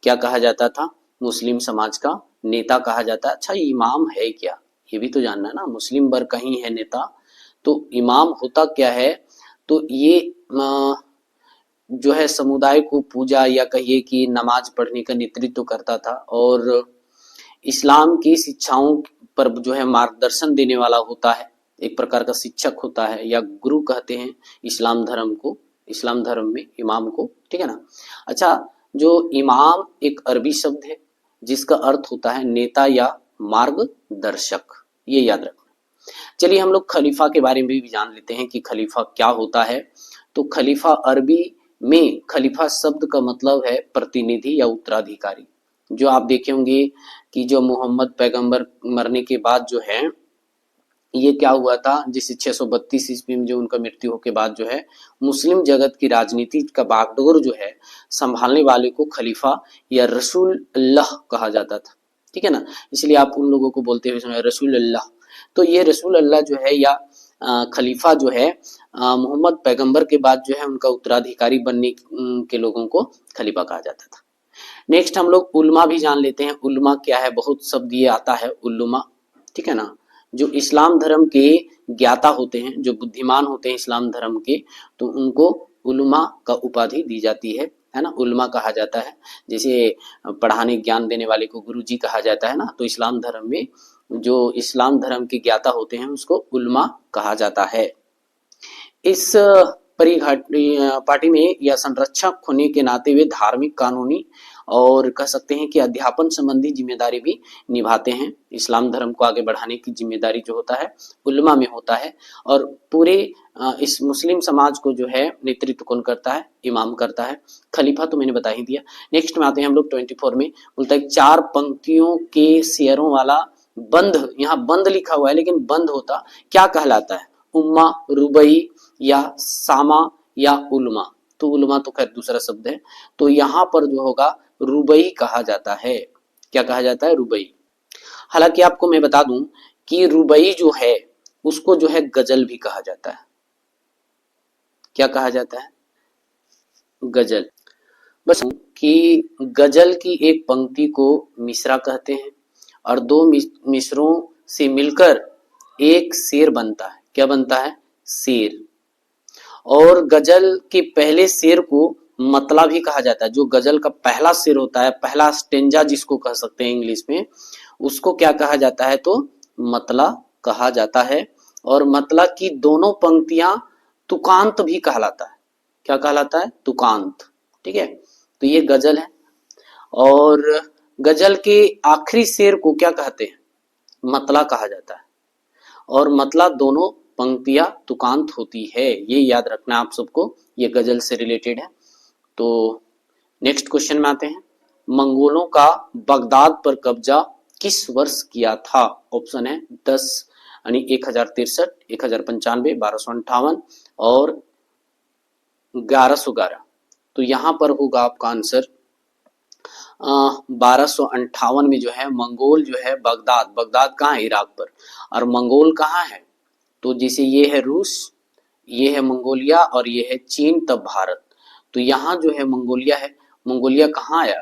क्या कहा जाता था? मुस्लिम समाज का नेता कहा जाता है। अच्छा, इमाम है क्या? ये भी तो जानना है ना। मुस्लिम वर्ग का ही है नेता, तो इमाम होता क्या है? तो ये जो है समुदाय को पूजा या कहिए कि नमाज पढ़ने का नेतृत्व करता था और इस्लाम की शिक्षाओं पर जो है मार्गदर्शन देने वाला होता है। एक प्रकार का शिक्षक होता है या गुरु कहते हैं इस्लाम धर्म को, इस्लाम धर्म में इमाम को, ठीक है ना। अच्छा, जो इमाम एक अरबी शब्द है जिसका अर्थ होता है नेता या मार्गदर्शक। ये याद रखना। चलिए हम लोग खलीफा के बारे में भी जान लेते हैं कि खलीफा क्या होता है। तो खलीफा अरबी में खलीफा शब्द का मतलब है प्रतिनिधि या उत्तराधिकारी। जो आप देखे होंगे कि जो मोहम्मद पैगंबर मरने के बाद जो है ये क्या हुआ था, जिसे 632 ईस्वी में जो उनका मृत्यु होने के बाद जो है मुस्लिम जगत की राजनीति का बागडोर जो है संभालने वाले को खलीफा या रसूल अल्लाह कहा जाता था। ठीक है ना। इसलिए आप उन लोगों को बोलते हुए सुना रसूल अल्लाह। तो ये रसूल अल्लाह जो है या खलीफा जो है मोहम्मद पैगंबर के बाद जो है उनका उत्तराधिकारी बनने के लोगों को खलीफा कहा जाता था। नेक्स्ट हम लोग उल्मा भी जान लेते हैं। उल्मा क्या है? बहुत शब्द ये आता है उल्मा, ठीक है ना। जो इस्लाम धर्म के ज्ञाता होते हैं, जो बुद्धिमान होते हैं इस्लाम धर्म के, तो उनको उल्मा का उपाधि दी जाती है ना। उल्मा कहा जाता है। जैसे पढ़ाने ज्ञान देने वाले को गुरुजी कहा जाता है ना, तो इस्लाम धर्म में जो इस्लाम धर्म के ज्ञाता होते हैं उसको उल्मा कहा जाता है। इस पार्टी में या संरक्षक होने के नाते वे धार्मिक, कानूनी और कह सकते हैं कि अध्यापन संबंधी जिम्मेदारी भी निभाते हैं। इस्लाम धर्म को आगे बढ़ाने की जिम्मेदारी जो होता है उल्मा में होता है। और पूरे इस मुस्लिम समाज को जो है नेतृत्व कौन करता है? इमाम करता है। खलीफा तो मैंने बता ही दिया। नेक्स्ट में आते हैं हम लोग 24 में। बोलता है 4 पंक्तियों के शेयरों वाला बंद, यहाँ बंद लिखा हुआ है लेकिन बंद होता क्या कहलाता है? उम्मा, रुबई या सामा या उल्मा। तो उल्मा तो खैर दूसरा शब्द है। तो यहाँ पर जो होगा रुबई कहा जाता है। क्या कहा जाता है? रुबई। हालांकि आपको मैं बता दूं कि रुबई जो है उसको जो है गजल भी कहा जाता है। क्या कहा जाता है? गजल। बस कि गजल की एक पंक्ति को मिसरा कहते हैं और 2 मिसरों से मिलकर एक शेर बनता है। क्या बनता है? शेर। और गजल के पहले शेर को मतला भी कहा जाता है। जो गजल का पहला शेर होता है, पहला स्टेंजा जिसको कह सकते हैं इंग्लिश में, उसको क्या कहा जाता है? तो मतला कहा जाता है। और मतला की दोनों पंक्तियां तुकांत भी कहलाता है। क्या कहलाता है? तुकांत। ठीक है, तो ये गजल है। और गजल के आखिरी शेर को क्या कहते हैं? मतला कहा जाता है। और मतला दोनों पंक्तियां तुकांत होती है, ये याद रखना आप सबको, ये गजल से रिलेटेड है। तो नेक्स्ट क्वेश्चन में आते हैं। मंगोलों का बगदाद पर कब्जा किस वर्ष किया था? ऑप्शन है 10 यानी 1063, 1095, 1258 और 1111। तो यहां पर होगा आपका आंसर 1258 में जो है मंगोल जो है बगदाद, बगदाद कहाँ है? इराक पर। और मंगोल कहाँ है? तो जैसे ये है रूस, ये है मंगोलिया और ये है चीन, तब भारत। तो यहाँ जो है मंगोलिया है। मंगोलिया कहाँ आया?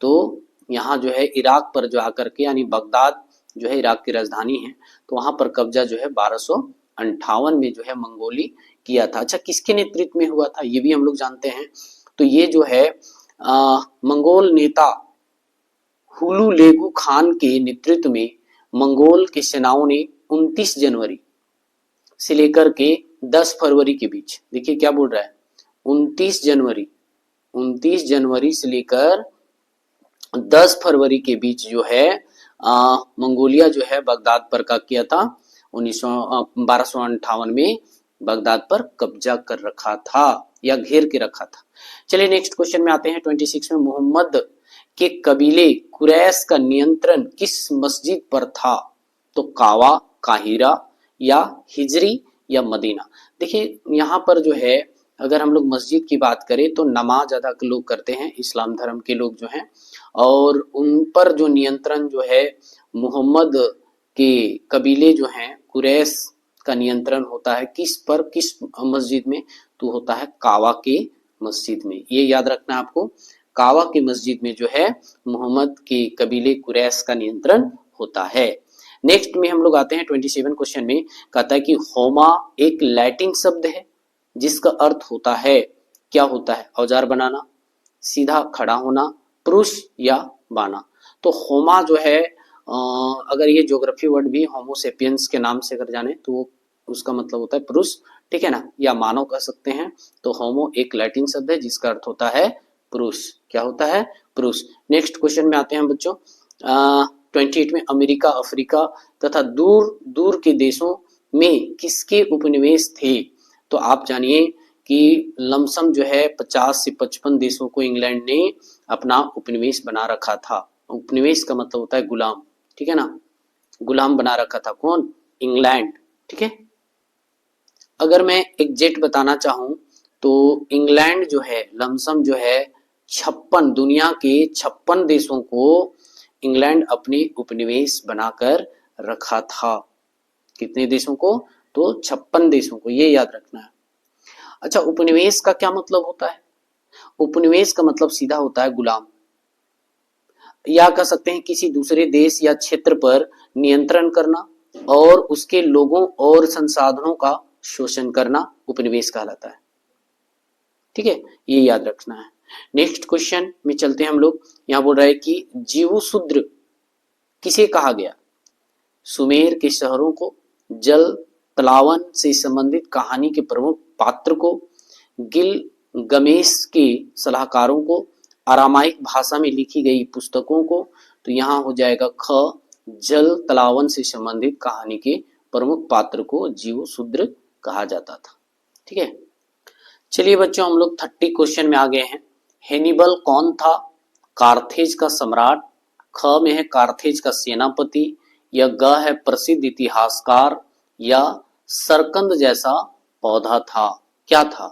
तो यहाँ जो है इराक पर जो आकर के, यानी बगदाद जो है इराक की राजधानी है, तो वहां पर कब्जा जो है 1258 में जो है मंगोली किया था। अच्छा, किसके नेतृत्व में हुआ था ये भी हम लोग जानते हैं। तो ये जो है मंगोल नेता हुलुलेगु खान के नेतृत्व में मंगोल की सेनाओं ने 29 जनवरी से लेकर के 10 फरवरी के बीच, देखिए क्या बोल रहा है, 29 जनवरी से लेकर 10 फरवरी के बीच जो है मंगोलिया जो है बगदाद पर क्या किया था? 1258 में बगदाद पर कब्जा कर रखा था या घेर के रखा था। चलिए नेक्स्ट क्वेश्चन में आते हैं। 26 में मोहम्मद के कबीले कुरैश का नियंत्रण किस मस्जिद पर था? तो कावा, काहिरा या हिजरी या मदीना। देखिए यहाँ पर जो है अगर हम लोग मस्जिद की बात करें तो नमाज ज्यादा लोग करते हैं, इस्लाम धर्म के लोग जो हैं, और उन पर जो नियंत्रण जो है मोहम्मद के कबीले जो हैं कुरैश का नियंत्रण होता है किस पर, किस मस्जिद में? तो होता है कावा के मस्जिद में। ये याद रखना आपको, कावा की मस्जिद में जो है मोहम्मद के कबीले कुरैश का नियंत्रण होता है। नेक्स्ट में हम लोग आते हैं 27 क्वेश्चन में। कहता है कि होमा एक लैटिन शब्द है जिसका अर्थ होता है, क्या होता है? औजार बनाना, सीधा खड़ा होना, पुरुष या बाना। तो होमा जो है अगर ये ज्योग्राफी वर्ड भी होमोसेपियंस के नाम से अगर जाने तो उसका मतलब होता है पुरुष, ठीक है ना, या मानव कह सकते हैं। तो होमो एक लैटिन शब्द है जिसका अर्थ होता है पुरुष। क्या होता है? पुरुष। नेक्स्ट क्वेश्चन में आते हैं बच्चों। 28 में अमेरिका, अफ्रीका तथा दूर दूर के देशों में किसके उपनिवेश थे? तो आप जानिए कि लमसम जो है 50 से 55 देशों को इंग्लैंड ने अपना उपनिवेश बना रखा था। उपनिवेश का मतलब होता है गुलाम, ठीक है ना, गुलाम बना रखा था। कौन? इंग्लैंड। ठीक है, अगर मैं एग्जैक्ट बताना चाहूं तो इंग्लैंड जो है लमसम जो है 56, दुनिया के 56 देशों को इंग्लैंड अपने उपनिवेश बनाकर रखा था। कितने देशों को? तो 56 देशों को, ये याद रखना है। अच्छा, उपनिवेश का क्या मतलब होता है? उपनिवेश का मतलब सीधा होता है गुलाम, या कह सकते हैं किसी दूसरे देश या क्षेत्र पर नियंत्रण करना और उसके लोगों और संसाधनों का शोषण करना उपनिवेश कहलाता है। ठीक है, ये याद रखना है। नेक्स्ट क्वेश्चन में चलते हैं हम लोग। यहां बोल रहा है कि जीवशूद्र किसे कहा गया? सुमेर के शहरों को, जल तलावन से संबंधित कहानी के प्रमुख पात्र को, गिलगमेश के सलाहकारों को, अरामाइक भाषा में लिखी गई पुस्तकों को। तो यहाँ हो जाएगा ख, जल तलावन से संबंधित कहानी के प्रमुख पात्र को जीवशूद्र कहा जाता था। ठीक है, चलिए बच्चों हम लोग 30 क्वेश्चन में आ गए हैं। हैनिबल कौन था? कार्थेज का सम्राट। ख में है कार्थेज का सेनापति, या ग है प्रसिद्ध इतिहासकार, या सरकंद जैसा पौधा था। क्या था?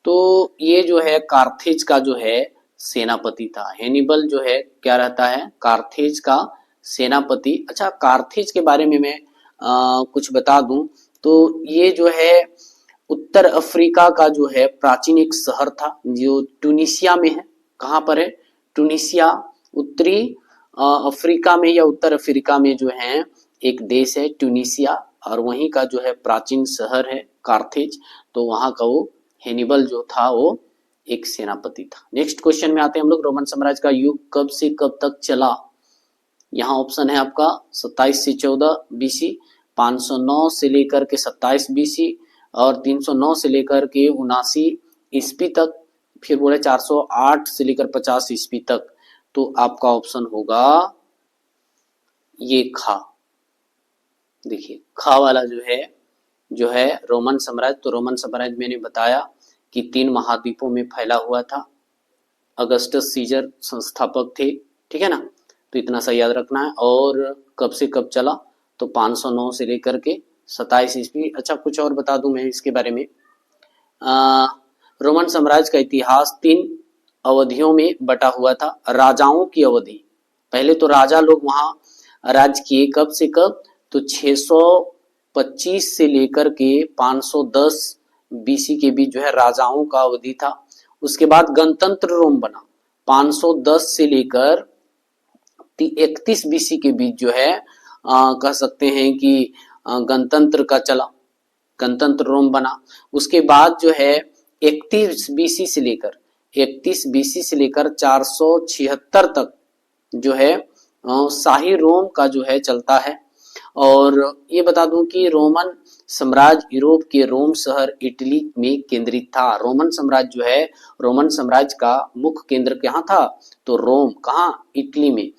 तो ये जो है कार्थेज का जो है सेनापति था। हैनिबल जो है क्या रहता है? कार्थेज का सेनापति। अच्छा, कार्थेज के बारे में मैं कुछ बता दूं तो ये जो है उत्तर अफ्रीका का जो है प्राचीन एक शहर था जो ट्यूनिसिया में है। कहाँ पर है? ट्यूनिसिया, उत्तरी अफ्रीका में या उत्तर अफ्रीका में जो है एक देश है ट्यूनिसिया, और वहीं का जो है प्राचीन शहर है कार्थेज। तो वहां का वो हैनिबल जो था वो एक सेनापति था। नेक्स्ट क्वेश्चन में आते हैं हम लोग, रोमन साम्राज्य का युग कब से कब तक चला। यहाँ ऑप्शन है आपका 27 से 14 बीसी, 509 से लेकर के 27 बीसी और 309 से लेकर के 79 ईस्वी तक, फिर बोले 408 से लेकर 50 ईस्वी तक। तो आपका ऑप्शन होगा ये खा। देखिए खा वाला जो है रोमन साम्राज्य। तो रोमन साम्राज्य मैंने बताया कि 3 महाद्वीपों में फैला हुआ था। अगस्टस सीजर संस्थापक थे, ठीक है ना, तो इतना सा याद रखना है। और कब से कब चला, तो 509 से लेकर के 27 ईस्वी। अच्छा कुछ और बता दूं मैं इसके बारे में। रोमन साम्राज्य का इतिहास 3 अवधियों में बटा हुआ था। राजाओं की अवधि, पहले तो राजा लोग वहां राज किए, कब से कब, तो 625 से लेकर के 510 बीसी के बीच जो है राजाओं का अवधि था। उसके बाद गणतंत्र रोम बना 510 से लेकर 31 बीसी के बीच जो है कह सकते हैं कि गणतंत्र का चला, गणतंत्र रोम बना। उसके बाद जो है 31 बीसी से लेकर 476 तक जो है शाही रोम का जो है चलता है। और ये बता दूं कि रोमन साम्राज्य यूरोप के रोम शहर इटली में केंद्रित था। रोमन साम्राज्य जो है, रोमन साम्राज्य का मुख्य केंद्र कहाँ था, तो रोम, कहाँ, इटली में,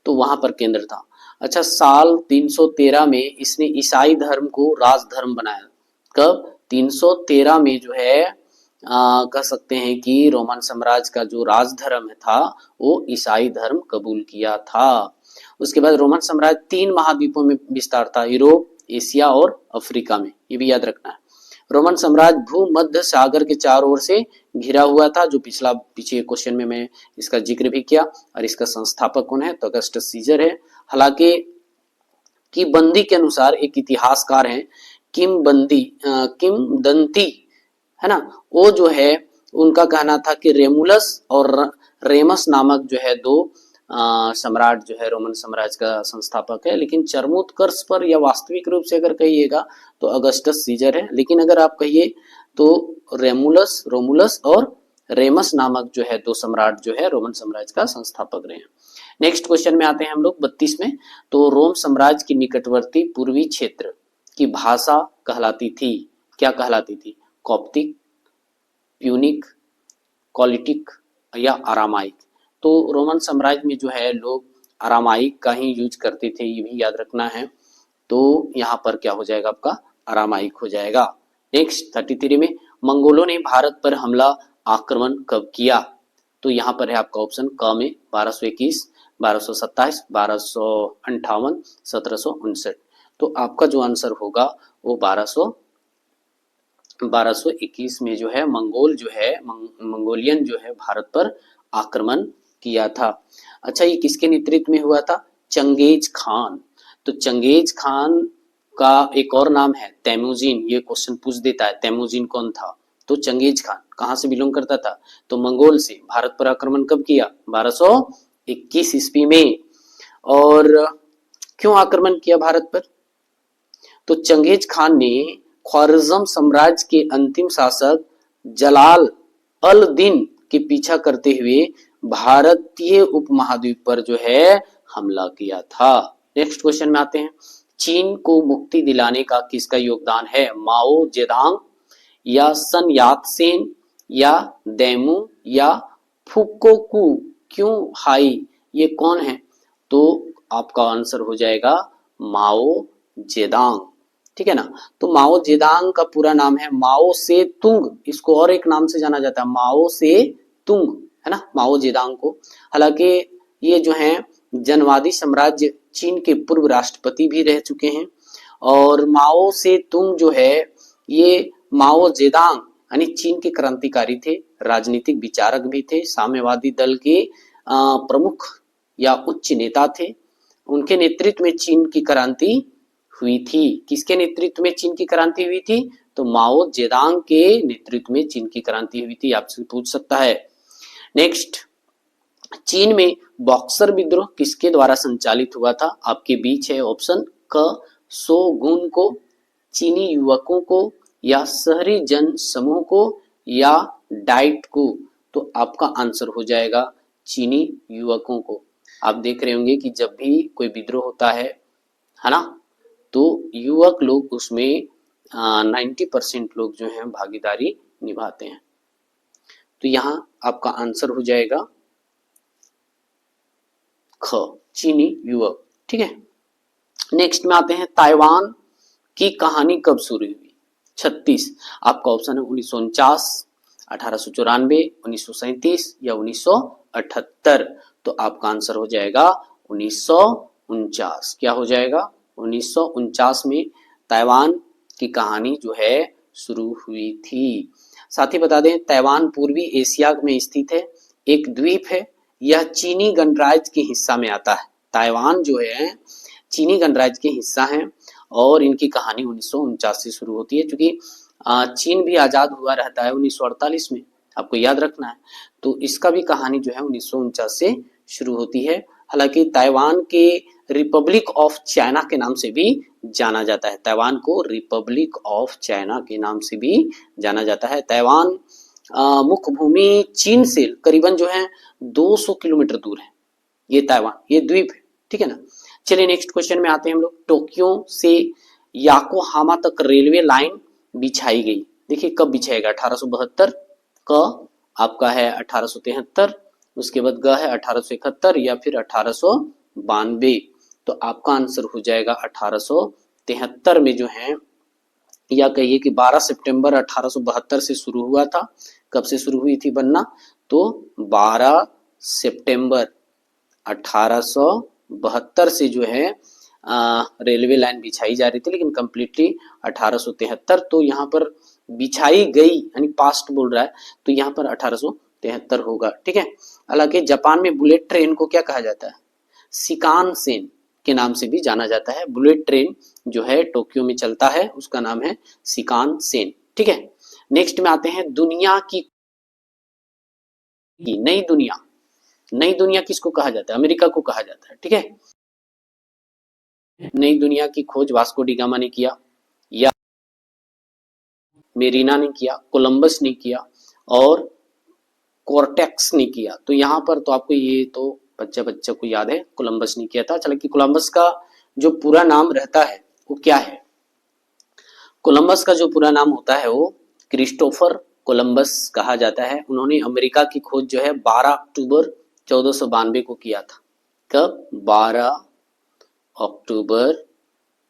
तो वहां पर केंद्र था। अच्छा साल 313 में इसने ईसाई धर्म को राजधर्म बनाया। कब, 313 में जो है कह सकते हैं कि रोमन साम्राज्य का जो राजधर्म था वो ईसाई धर्म कबूल किया था। उसके बाद रोमन साम्राज्य 3 महाद्वीपों में विस्तार था, यूरोप, एशिया और अफ्रीका में, ये भी याद रखना है। रोमन साम्राज्य भूमध्य सागर के चारों ओर से घिरा हुआ था, जो पीछे क्वेश्चन में मैं इसका जिक्र भी किया। और इसका संस्थापक कौन है, तो अगस्टस सीजर है। हालांकि किंवदंती के अनुसार एक इतिहासकार है किंवदंती है ना, वो जो है उनका कहना था कि रेमुलस और रेमस नामक जो है 2 सम्राट जो है रोमन साम्राज्य का संस्थापक है। लेकिन चरमोत्कर्ष पर या वास्तविक रूप से अगर कहिएगा तो अगस्टस सीजर है। लेकिन अगर आप कहिए तो रोमुलस और रेमस नामक जो है 2 सम्राट जो है रोमन साम्राज्य का संस्थापक रहे हैं। नेक्स्ट क्वेश्चन में आते हैं हम लोग 32 में। तो रोम साम्राज्य की निकटवर्ती पूर्वी क्षेत्र की भाषा कहलाती थी, क्या कहलाती थी, कॉप्टिक, प्यूनिक, कॉलिटिक या अरामाइक। तो रोमन साम्राज्य में जो है लोग अरामाइक का ही यूज करते थे, ये भी याद रखना है। तो यहाँ पर क्या हो जाएगा, आपका अरामाइक हो जाएगा। नेक्स्ट 33 में, मंगोलों ने भारत पर हमला आक्रमण कब किया। तो यहाँ पर है आपका ऑप्शन क में 1221, 1227, 1258, 1759। तो आपका जो आंसर होगा वो 1221 में जो है मंगोलियन जो है भारत पर आक्रमण किया था। अच्छा ये किसके नेतृत्व में हुआ था, चंगेज खान। तो चंगेज खान का एक और नाम है तैमूजिन, ये क्वेश्चन पूछ देता है तैमूजिन कौन था। तो चंगेज खान कहां से बिलोंग करता था, तो मंगोल से। भारत पर आक्रमण कब किया, 1221 ईस्वी में। और क्यों आक्रमण किया भारत पर, तो चंगेज खान ने ख्वारिज़्म साम्राज्य के अंतिम शासक जलाल अल दिन के पीछा करते हुए भारतीय उपमहाद्वीप पर जो है हमला किया था। नेक्स्ट क्वेश्चन में आते हैं, चीन को मुक्ति दिलाने का किसका योगदान है, माओ जेदांग या सन यात सेन या दैमू या फुकोकू क्यों हाई, ये कौन है, तो आपका आंसर हो जाएगा माओ जेदांग, ठीक है ना। तो माओ जेदांग का पूरा नाम है माओ से तुंग, इसको और एक नाम से जाना जाता है माओ से तुंग, है ना, माओ जेदांग को। हालांकि ये जो है जनवादी साम्राज्य चीन के पूर्व राष्ट्रपति भी रह चुके हैं। और माओ से तुंग जो है ये माओ जेदांग यानी चीन के क्रांतिकारी थे, राजनीतिक विचारक भी थे, साम्यवादी दल के प्रमुख या उच्च नेता थे। उनके नेतृत्व में चीन की क्रांति हुई थी। किसके नेतृत्व में चीन की क्रांति हुई थी, तो माओ जेदांग के नेतृत्व में चीन की क्रांति हुई थी, आपसे पूछ सकता है। नेक्स्ट, चीन में बॉक्सर विद्रोह किसके द्वारा संचालित हुआ था, आपके बीच है ऑप्शन क शोगुन को, चीनी युवकों को, या शहरी जन समूह को, या डाइट को। तो आपका आंसर हो जाएगा चीनी युवकों को। आप देख रहे होंगे कि जब भी कोई विद्रोह होता है ना, तो युवक लोग उसमें 90% लोग जो हैं भागीदारी निभाते हैं। तो यहाँ आपका आंसर हो जाएगा ख, चीनी युवक। ठीक है, नेक्स्ट में आते हैं, ताइवान की कहानी कब शुरू हुई? 36, आपका ऑप्शन है 1949, 1894, 1937 या 1978। तो आपका आंसर हो जाएगा 1949। क्या हो जाएगा? 1949 में ताइवान की कहानी जो है शुरू हुई थी। साथ ही बता दें, ताइवान पूर्वी एशिया में स्थित है, एक द्वीप है। यह चीनी गणराज्य के हिस्सा में आता है। ताइवान जो है चीनी गणराज्य के हिस्सा है और इनकी कहानी 1949 से शुरू होती है, क्योंकि चीन भी आजाद हुआ रहता है 1948 में, आपको याद रखना है। तो इसका भी कहानी जो है 1949 से शुरू होती है। हालांकि ताइवान के रिपब्लिक ऑफ चाइना के नाम से भी जाना जाता है। ताइवान को रिपब्लिक ऑफ चाइना के नाम से भी जाना जाता है। ताइवान मुख्य भूमि चीन से करीबन जो है 200 किलोमीटर दूर है। ये ताइवान, ये द्वीप है, ठीक है ना। चलिए नेक्स्ट क्वेश्चन में आते हैं हम लोग। टोक्यो से याकोहामा तक रेलवे लाइन बिछाई गई। देखिए कब बिछाएगा? 1872, क आपका है 1873, उसके बाद ग है 1871 या फिर 1892। तो आपका आंसर हो जाएगा 1873 में जो है, या कहिए कि 12 सितंबर 1872 से शुरू हुआ था। कब से शुरू हुई थी बनना? तो 12 सितंबर 1872 से जो है रेलवे लाइन बिछाई जा रही थी, लेकिन कंप्लीटली 1873। तो यहाँ पर बिछाई गई यानी पास्ट बोल रहा है, तो यहाँ पर 1873 होगा। ठीक है, हालांकि जापान में बुलेट ट्रेन को क्या कहा जाता है? शिकानसेन के नाम से भी जाना जाता है। बुलेट ट्रेन जो है टोक्यो में चलता है, उसका नाम है शिकानसेन। ठीक है, नेक्स्ट में आते हैं, दुनिया की नई दुनिया। नई दुनिया किसको कहा जाता है? अमेरिका को कहा जाता है। ठीक है, नई दुनिया की खोज वास्को डी गामा ने किया, या मेरीना ने किया, कोलंबस ने किया और कॉर्टेक्स ने किया। तो यहाँ पर तो आपको ये तो बच्चा को याद है, कोलंबस ने किया था। चलो कि कोलंबस का जो पूरा नाम रहता है वो क्या है? कोलंबस का जो पूरा नाम होता है वो क्रिस्टोफर कोलंबस कहा जाता है। उन्होंने अमेरिका की खोज जो है 12 अक्टूबर 1492 को किया था। कब? 12 अक्टूबर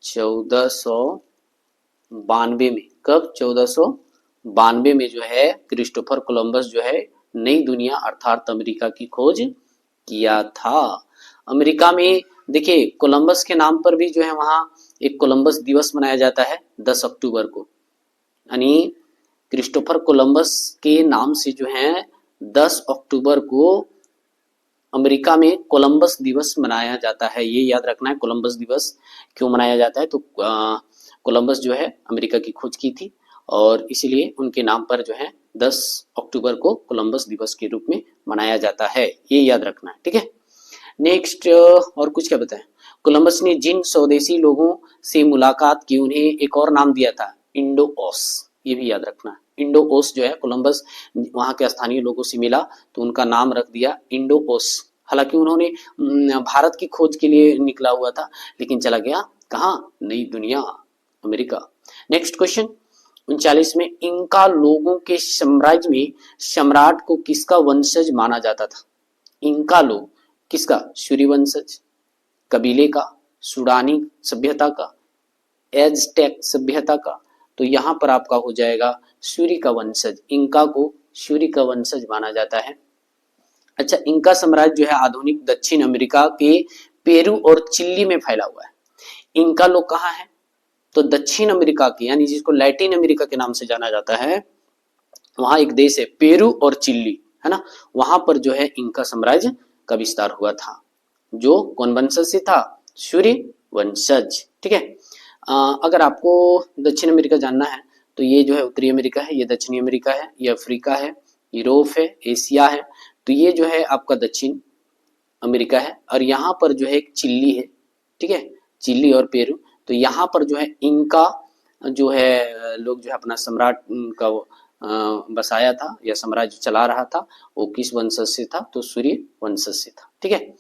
1492 में। कब? 1492 में जो है क्रिस्टोफर कोलंबस जो है नई दुनिया अर्थात अमेरिका की खोज किया था। अमेरिका में देखिए कोलंबस के नाम पर भी जो है वहां एक कोलंबस दिवस मनाया जाता है 10 अक्टूबर को, यानी क्रिस्टोफर कोलंबस के नाम से जो है 10 अक्टूबर को अमेरिका में कोलंबस दिवस मनाया जाता है। ये याद रखना है, कोलंबस दिवस क्यों मनाया जाता है? तो कोलंबस जो है अमेरिका की खोज की थी और इसीलिए उनके नाम पर जो है 10 अक्टूबर को कोलंबस दिवस के रूप में मनाया जाता है। ये याद रखना है। ठीक है, नेक्स्ट और कुछ क्या बताएं? कोलंबस ने जिन स्वदेशी लोगों से मुलाकात की उन्हें एक और नाम दिया था, इंडो-ओस। ये भी याद रखना है। इंडो-ओस जो है, कोलंबस वहां के स्थानीय लोगों से मिला तो उनका नाम रख दिया इंडो-ओस। हालांकि उन्होंने भारत की खोज के लिए निकला हुआ था, लेकिन चला गया कहाँ? नई दुनिया, अमेरिका। नेक्स्ट क्वेश्चन 39 में, इंका लोगों के साम्राज्य में सम्राट को किसका वंशज माना जाता था? इंका लोग किसका? सूर्य वंशज कबीले का, सुडानी सभ्यता का, एज़टेक सभ्यता का। तो यहाँ पर आपका हो जाएगा सूर्य का वंशज। इंका को सूर्य का वंशज माना जाता है। अच्छा, इंका साम्राज्य जो है आधुनिक दक्षिण अमेरिका के पेरू और चिली में फैला हुआ है। इंका लोग कहाँ है? तो दक्षिण अमेरिका की, यानी जिसको लैटिन अमेरिका के नाम से जाना जाता है, वहां एक देश है पेरू और चिली, है ना, वहां पर जो है इंका साम्राज्य का विस्तार हुआ था, जो कौन वंशज से था? सूर्य वंशज। ठीक है, अगर आपको दक्षिण अमेरिका जानना है तो ये जो है उत्तरी अमेरिका है, ये दक्षिणी अमेरिका है, ये अफ्रीका है, यूरोप है, एशिया है। तो ये जो है आपका दक्षिण अमेरिका है और यहाँ पर जो है एक चिली है। ठीक है, चिली और पेरू। तो यहाँ पर जो है इनका जो है लोग जो है अपना सम्राट का बसाया था या साम्राज्य चला रहा था वो किस वंशज से था, तो सूर्य वंशज से था। ठीक है।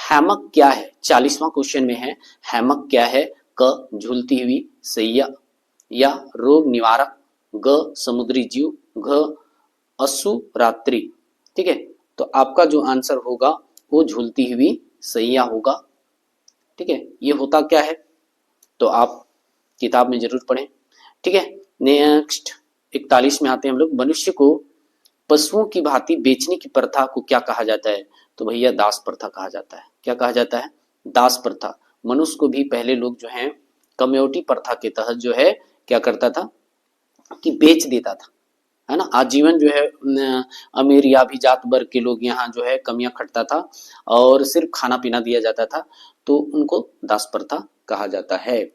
हैमक क्या है, 40वां क्वेश्चन में है हैमक क्या है। क झूलती हुई सैया, या रोग निवारक, ग समुद्री जीव, घ असुरात्रि। ठीक है, तो आपका जो आंसर होगा वो झूलती हुई सैया होगा। ठीक है, ये होता क्या है तो आप किताब में जरूर पढ़ें। ठीक है, नेक्स्ट 41 में आते हैं हम लोग। मनुष्य को पशुओं की भांति बेचने की प्रथा को क्या कहा जाता है, तो भैया दास प्रथा कहा जाता है। क्या कहा जाता है, दास प्रथा। मनुष्य को भी पहले लोग जो है कम्योनिटी प्रथा के तहत जो है क्या करता था कि बेच देता था, है ना। आजीवन जो है अमीर या अभिजात वर्ग के लोग यहाँ जो है कमियां खटता था और सिर्फ खाना पीना दिया जाता था, तो उनको दास प्रथा कहा जाता है।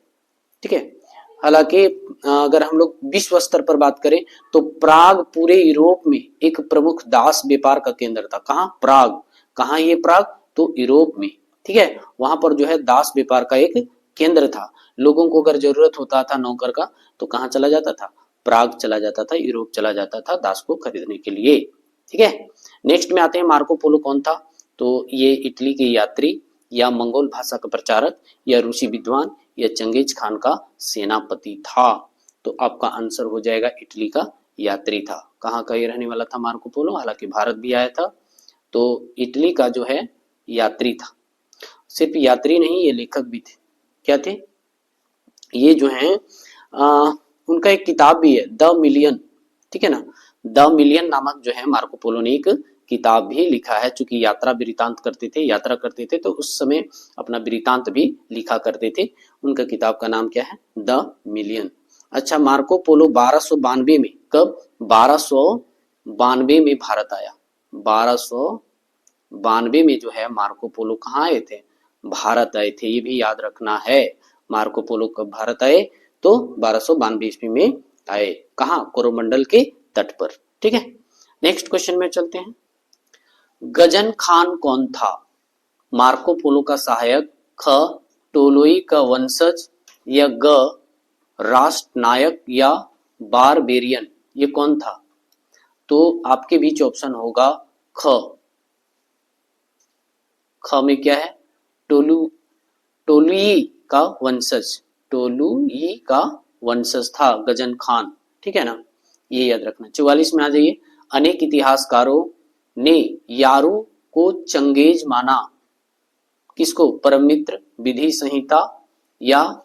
ठीक है, हालांकि अगर हम लोग विश्व स्तर पर बात करें तो प्राग पूरे यूरोप में एक प्रमुख दास व्यापार का केंद्र था। कहाँ, प्राग। कहाँ ये प्राग, तो यूरोप में। ठीक है, वहां पर जो है दास व्यापार का एक केंद्र था। लोगों को अगर जरूरत होता था नौकर का तो कहाँ चला जाता था, प्राग चला जाता था, यूरोप चला जाता था दास को खरीदने के लिए। ठीक है, नेक्स्ट में आते हैं मार्को पोलो कौन था, तो ये इटली के यात्री या मंगोल भाषा का प्रचारक या रूसी विद्वान या चंगेज खान का सेनापति था। तो आपका आंसर हो जाएगा इटली का यात्री था। कहाँ का ये रहने वाला था मार्को पोलो, हालांकि भारत भी आया था। तो इटली का जो है यात्री था। सिर्फ यात्री नहीं, ये लेखक भी थे। क्या थे ये जो है उनका एक किताब भी है द मिलियन। ठीक है ना, द मिलियन नामक जो है मार्को पोलो ने एक किताब भी लिखा है। चूंकि यात्रा वृतांत करते थे, यात्रा करते थे, तो उस समय अपना वृतांत भी लिखा करते थे। उनका किताब का नाम क्या है, द मिलियन। अच्छा, मार्को पोलो 1292 में, कब, 1292 में भारत आया। 1292 में जो है मार्को पोलो कहाँ आए थे, भारत आए थे। ये भी याद रखना है, मार्को पोलो कब भारत आए, तो 1292 ईस्वी में आए। कहाँ, कोरोमंडल के तट पर। ठीक है, नेक्स्ट क्वेश्चन में चलते हैं। गजन खान कौन था, मार्को पोलो का सहायक, ख टोलोई का वंशज, या ग राष्ट्र नायक, या बारबेरियन। ये कौन था, तो आपके बीच ऑप्शन होगा ख। ख में क्या है, टोलुई का वंशज, टोलुई का वंशज था गजन खान। ठीक है ना, ये याद रखना। 44 में आ जाइए। अनेक इतिहासकारों ने यारू को चंगेज माना, किसको, परम मित्र, विधि संहिता, या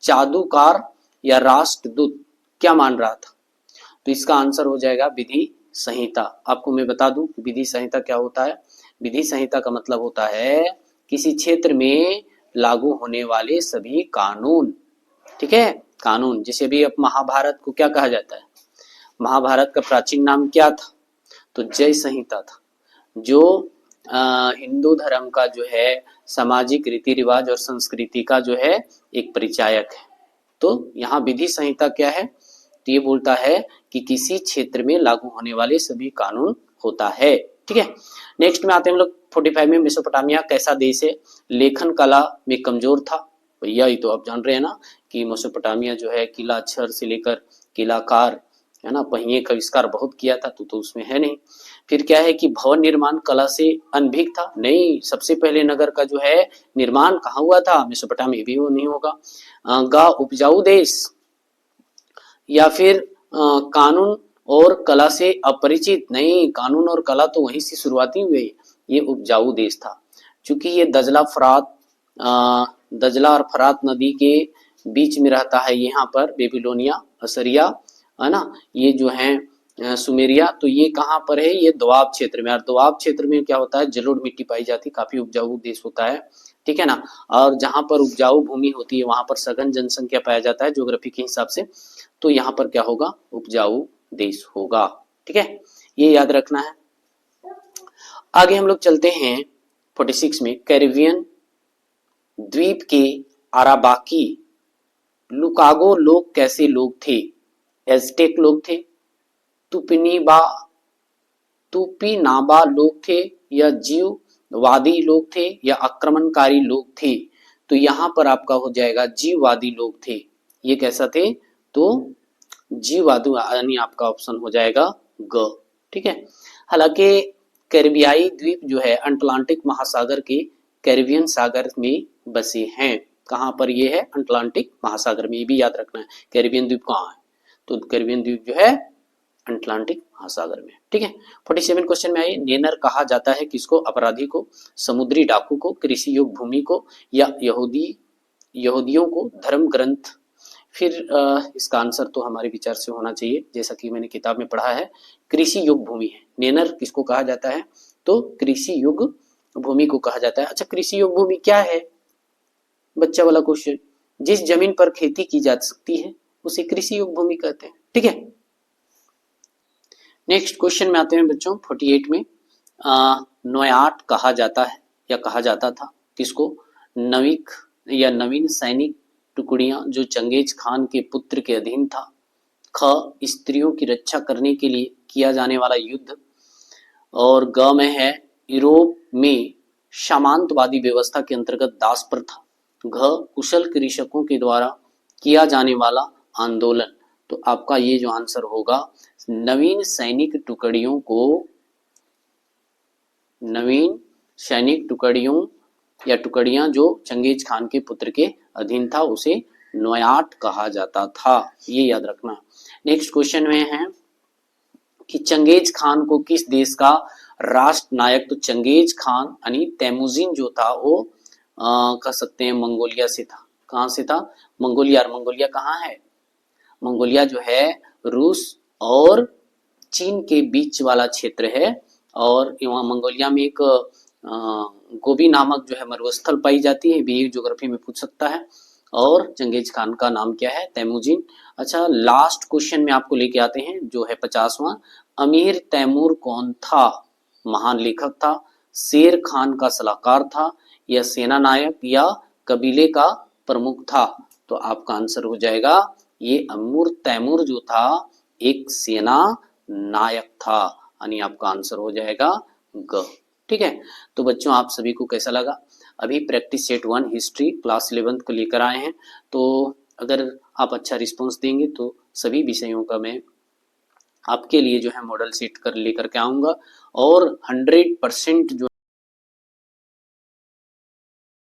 चादुकार, या राष्ट्रदूत, क्या मान रहा था, तो इसका आंसर हो जाएगा विधि संहिता। आपको मैं बता दूं कि विधि संहिता क्या होता है। विधि संहिता का मतलब होता है किसी क्षेत्र में लागू होने वाले सभी कानून। ठीक है, कानून। जैसे भी अब महाभारत को क्या कहा जाता है, महाभारत का प्राचीन नाम क्या था, तो जय संहिता था, जो हिंदू धर्म का जो है सामाजिक रीति रिवाज और संस्कृति का जो है एक परिचायक है। तो यहाँ विधि संहिता क्या है, तो ये बोलता है कि किसी क्षेत्र में लागू होने वाले सभी कानून होता है। ठीक है, नेक्स्ट में आते हैं हम लोग 45 में। मेसोपोटामिया कैसा देश है, लेखन कला में कमजोर था। भैया ये तो आप जान रहे हैं ना कि मेसोपोटामिया जो है किला अक्षर से लेकर किलाकार, है ना, पहिए का आविष्कार बहुत किया था, तो उसमें है नहीं। फिर क्या है कि भवन निर्माण कला से अनभिज्ञ था, नहीं। सबसे पहले नगर का जो है निर्माण कहाँ हुआ था, मेसोपोटामिया, भी वो नहीं होगा। गा उपजाऊ देश, या फिर कानून और कला से अपरिचित, नहीं। कानून और कला तो वहीं से शुरुआती हुई, ये उपजाऊ देश था। चूंकि ये दजला और फरात नदी के बीच में रहता है, यहाँ पर बेबीलोनिया, असरिया, है ना, ये जो है सुमेरिया, तो ये कहाँ पर है, ये दोआब क्षेत्र में। और दोआब क्षेत्र में क्या होता है, जलोढ़ मिट्टी पाई जाती, काफी उपजाऊ देश होता है। ठीक है ना, और जहां पर उपजाऊ भूमि होती है वहां पर सघन जनसंख्या पाया जाता है ज्योग्राफी के हिसाब से, तो यहाँ पर क्या होगा, उपजाऊ देश होगा। ठीक है, ये याद रखना है। आगे हम लोग चलते हैं 46 में। कैरिबियन द्वीप के अराबाकी लुकागो लोग कैसे लोग थे, एज़टेक लोग थे, तुपिनाबा लोग थे, या जीववादी लोग थे, या आक्रमणकारी लोग थे। तो यहां पर आपका हो जाएगा जीववादी लोग थे। ये कैसा थे, तो जीवादु, यानी आपका ऑप्शन हो जाएगा ग। ठीक है। हालांकि कैरिबियाई द्वीप जो है अटलांटिक महासागर के कैरिबियन सागर में बसे हैं। कहाँ पर ये है? अटलांटिक महासागर में। ये भी याद रखना है कैरिबियन द्वीप कहाँ है। तो कैरिबियन द्वीप जो है अटलांटिक महासागर में। ठीक है। 47 क्वेश्चन में आइए। नेनर कहा जाता है किसको? अपराधी को, समुद्री डाकू को, कृषि योग्य भूमि को, या यहूदियों को, धर्म ग्रंथ। फिर इसका आंसर तो हमारे विचार से होना चाहिए, जैसा कि मैंने किताब में पढ़ा है, कृषि योग्य भूमि है। नेनर किसको कहा जाता है? तो कृषि योग्य भूमि को कहा जाता है। अच्छा, कृषि योग्य भूमि क्या है? बच्चा वाला क्वेश्चन। जिस जमीन पर खेती की जा सकती है उसे कृषि योग्य भूमि कहते हैं। ठीक है। नेक्स्ट क्वेश्चन में आते हैं बच्चों 48 में। नोयाट कहा जाता है या कहा जाता था किसको? नविक या नवीन सैनिक टुकड़ियां जो चंगेज खान के पुत्र के अधीन था। ख, स्त्रियों की रक्षा करने के लिए किया जाने वाला युद्ध। और ग में है यूरोप में सामंतवादी व्यवस्था के अंतर्गत दास प्रथा। घ, कुशल कृषकों के द्वारा किया जाने वाला आंदोलन। तो आपका ये जो आंसर होगा, नवीन सैनिक टुकड़ियों या टुकड़ियां जो चंगेज खान के पुत्र के अधीन था उसे नोयाट कहा जाता था। ये याद रखना। नेक्स्ट क्वेश्चन में है कि चंगेज खान को किस देश का राष्ट्र नायक? तो चंगेज खान यानी तैमुजिन जो था वो कह सकते हैं मंगोलिया से था। कहाँ से था? मंगोलिया। और मंगोलिया कहाँ है? मंगोलिया जो है रूस और चीन के बीच वाला क्षेत्र है। और वहाँ मंगोलिया में एक गोबी नामक जो है मरुस्थल पाई जाती है। भी ज्योग्राफी में पूछ सकता है। और चंगेज खान का नाम क्या है? तैमुजिन। अच्छा, लास्ट क्वेश्चन में आपको लेके आते हैं जो है 50वां। अमीर तैमूर कौन था? महान लेखक था, शेर खान का सलाहकार था, या सेना नायक, या कबीले का प्रमुख था? तो आपका आंसर हो जाएगा ये अमीर तैमूर जो था एक सेना नायक था, यानी आपका आंसर हो जाएगा ग। ठीक है। तो बच्चों आप सभी को कैसा लगा? अभी प्रैक्टिस सेट 1 हिस्ट्री क्लास 11 को लेकर आए हैं। तो अगर आप अच्छा रिस्पॉन्स देंगे तो सभी विषयों का मैं आपके लिए जो है मॉडल सेट कर लेकर के आऊंगा और 100% जो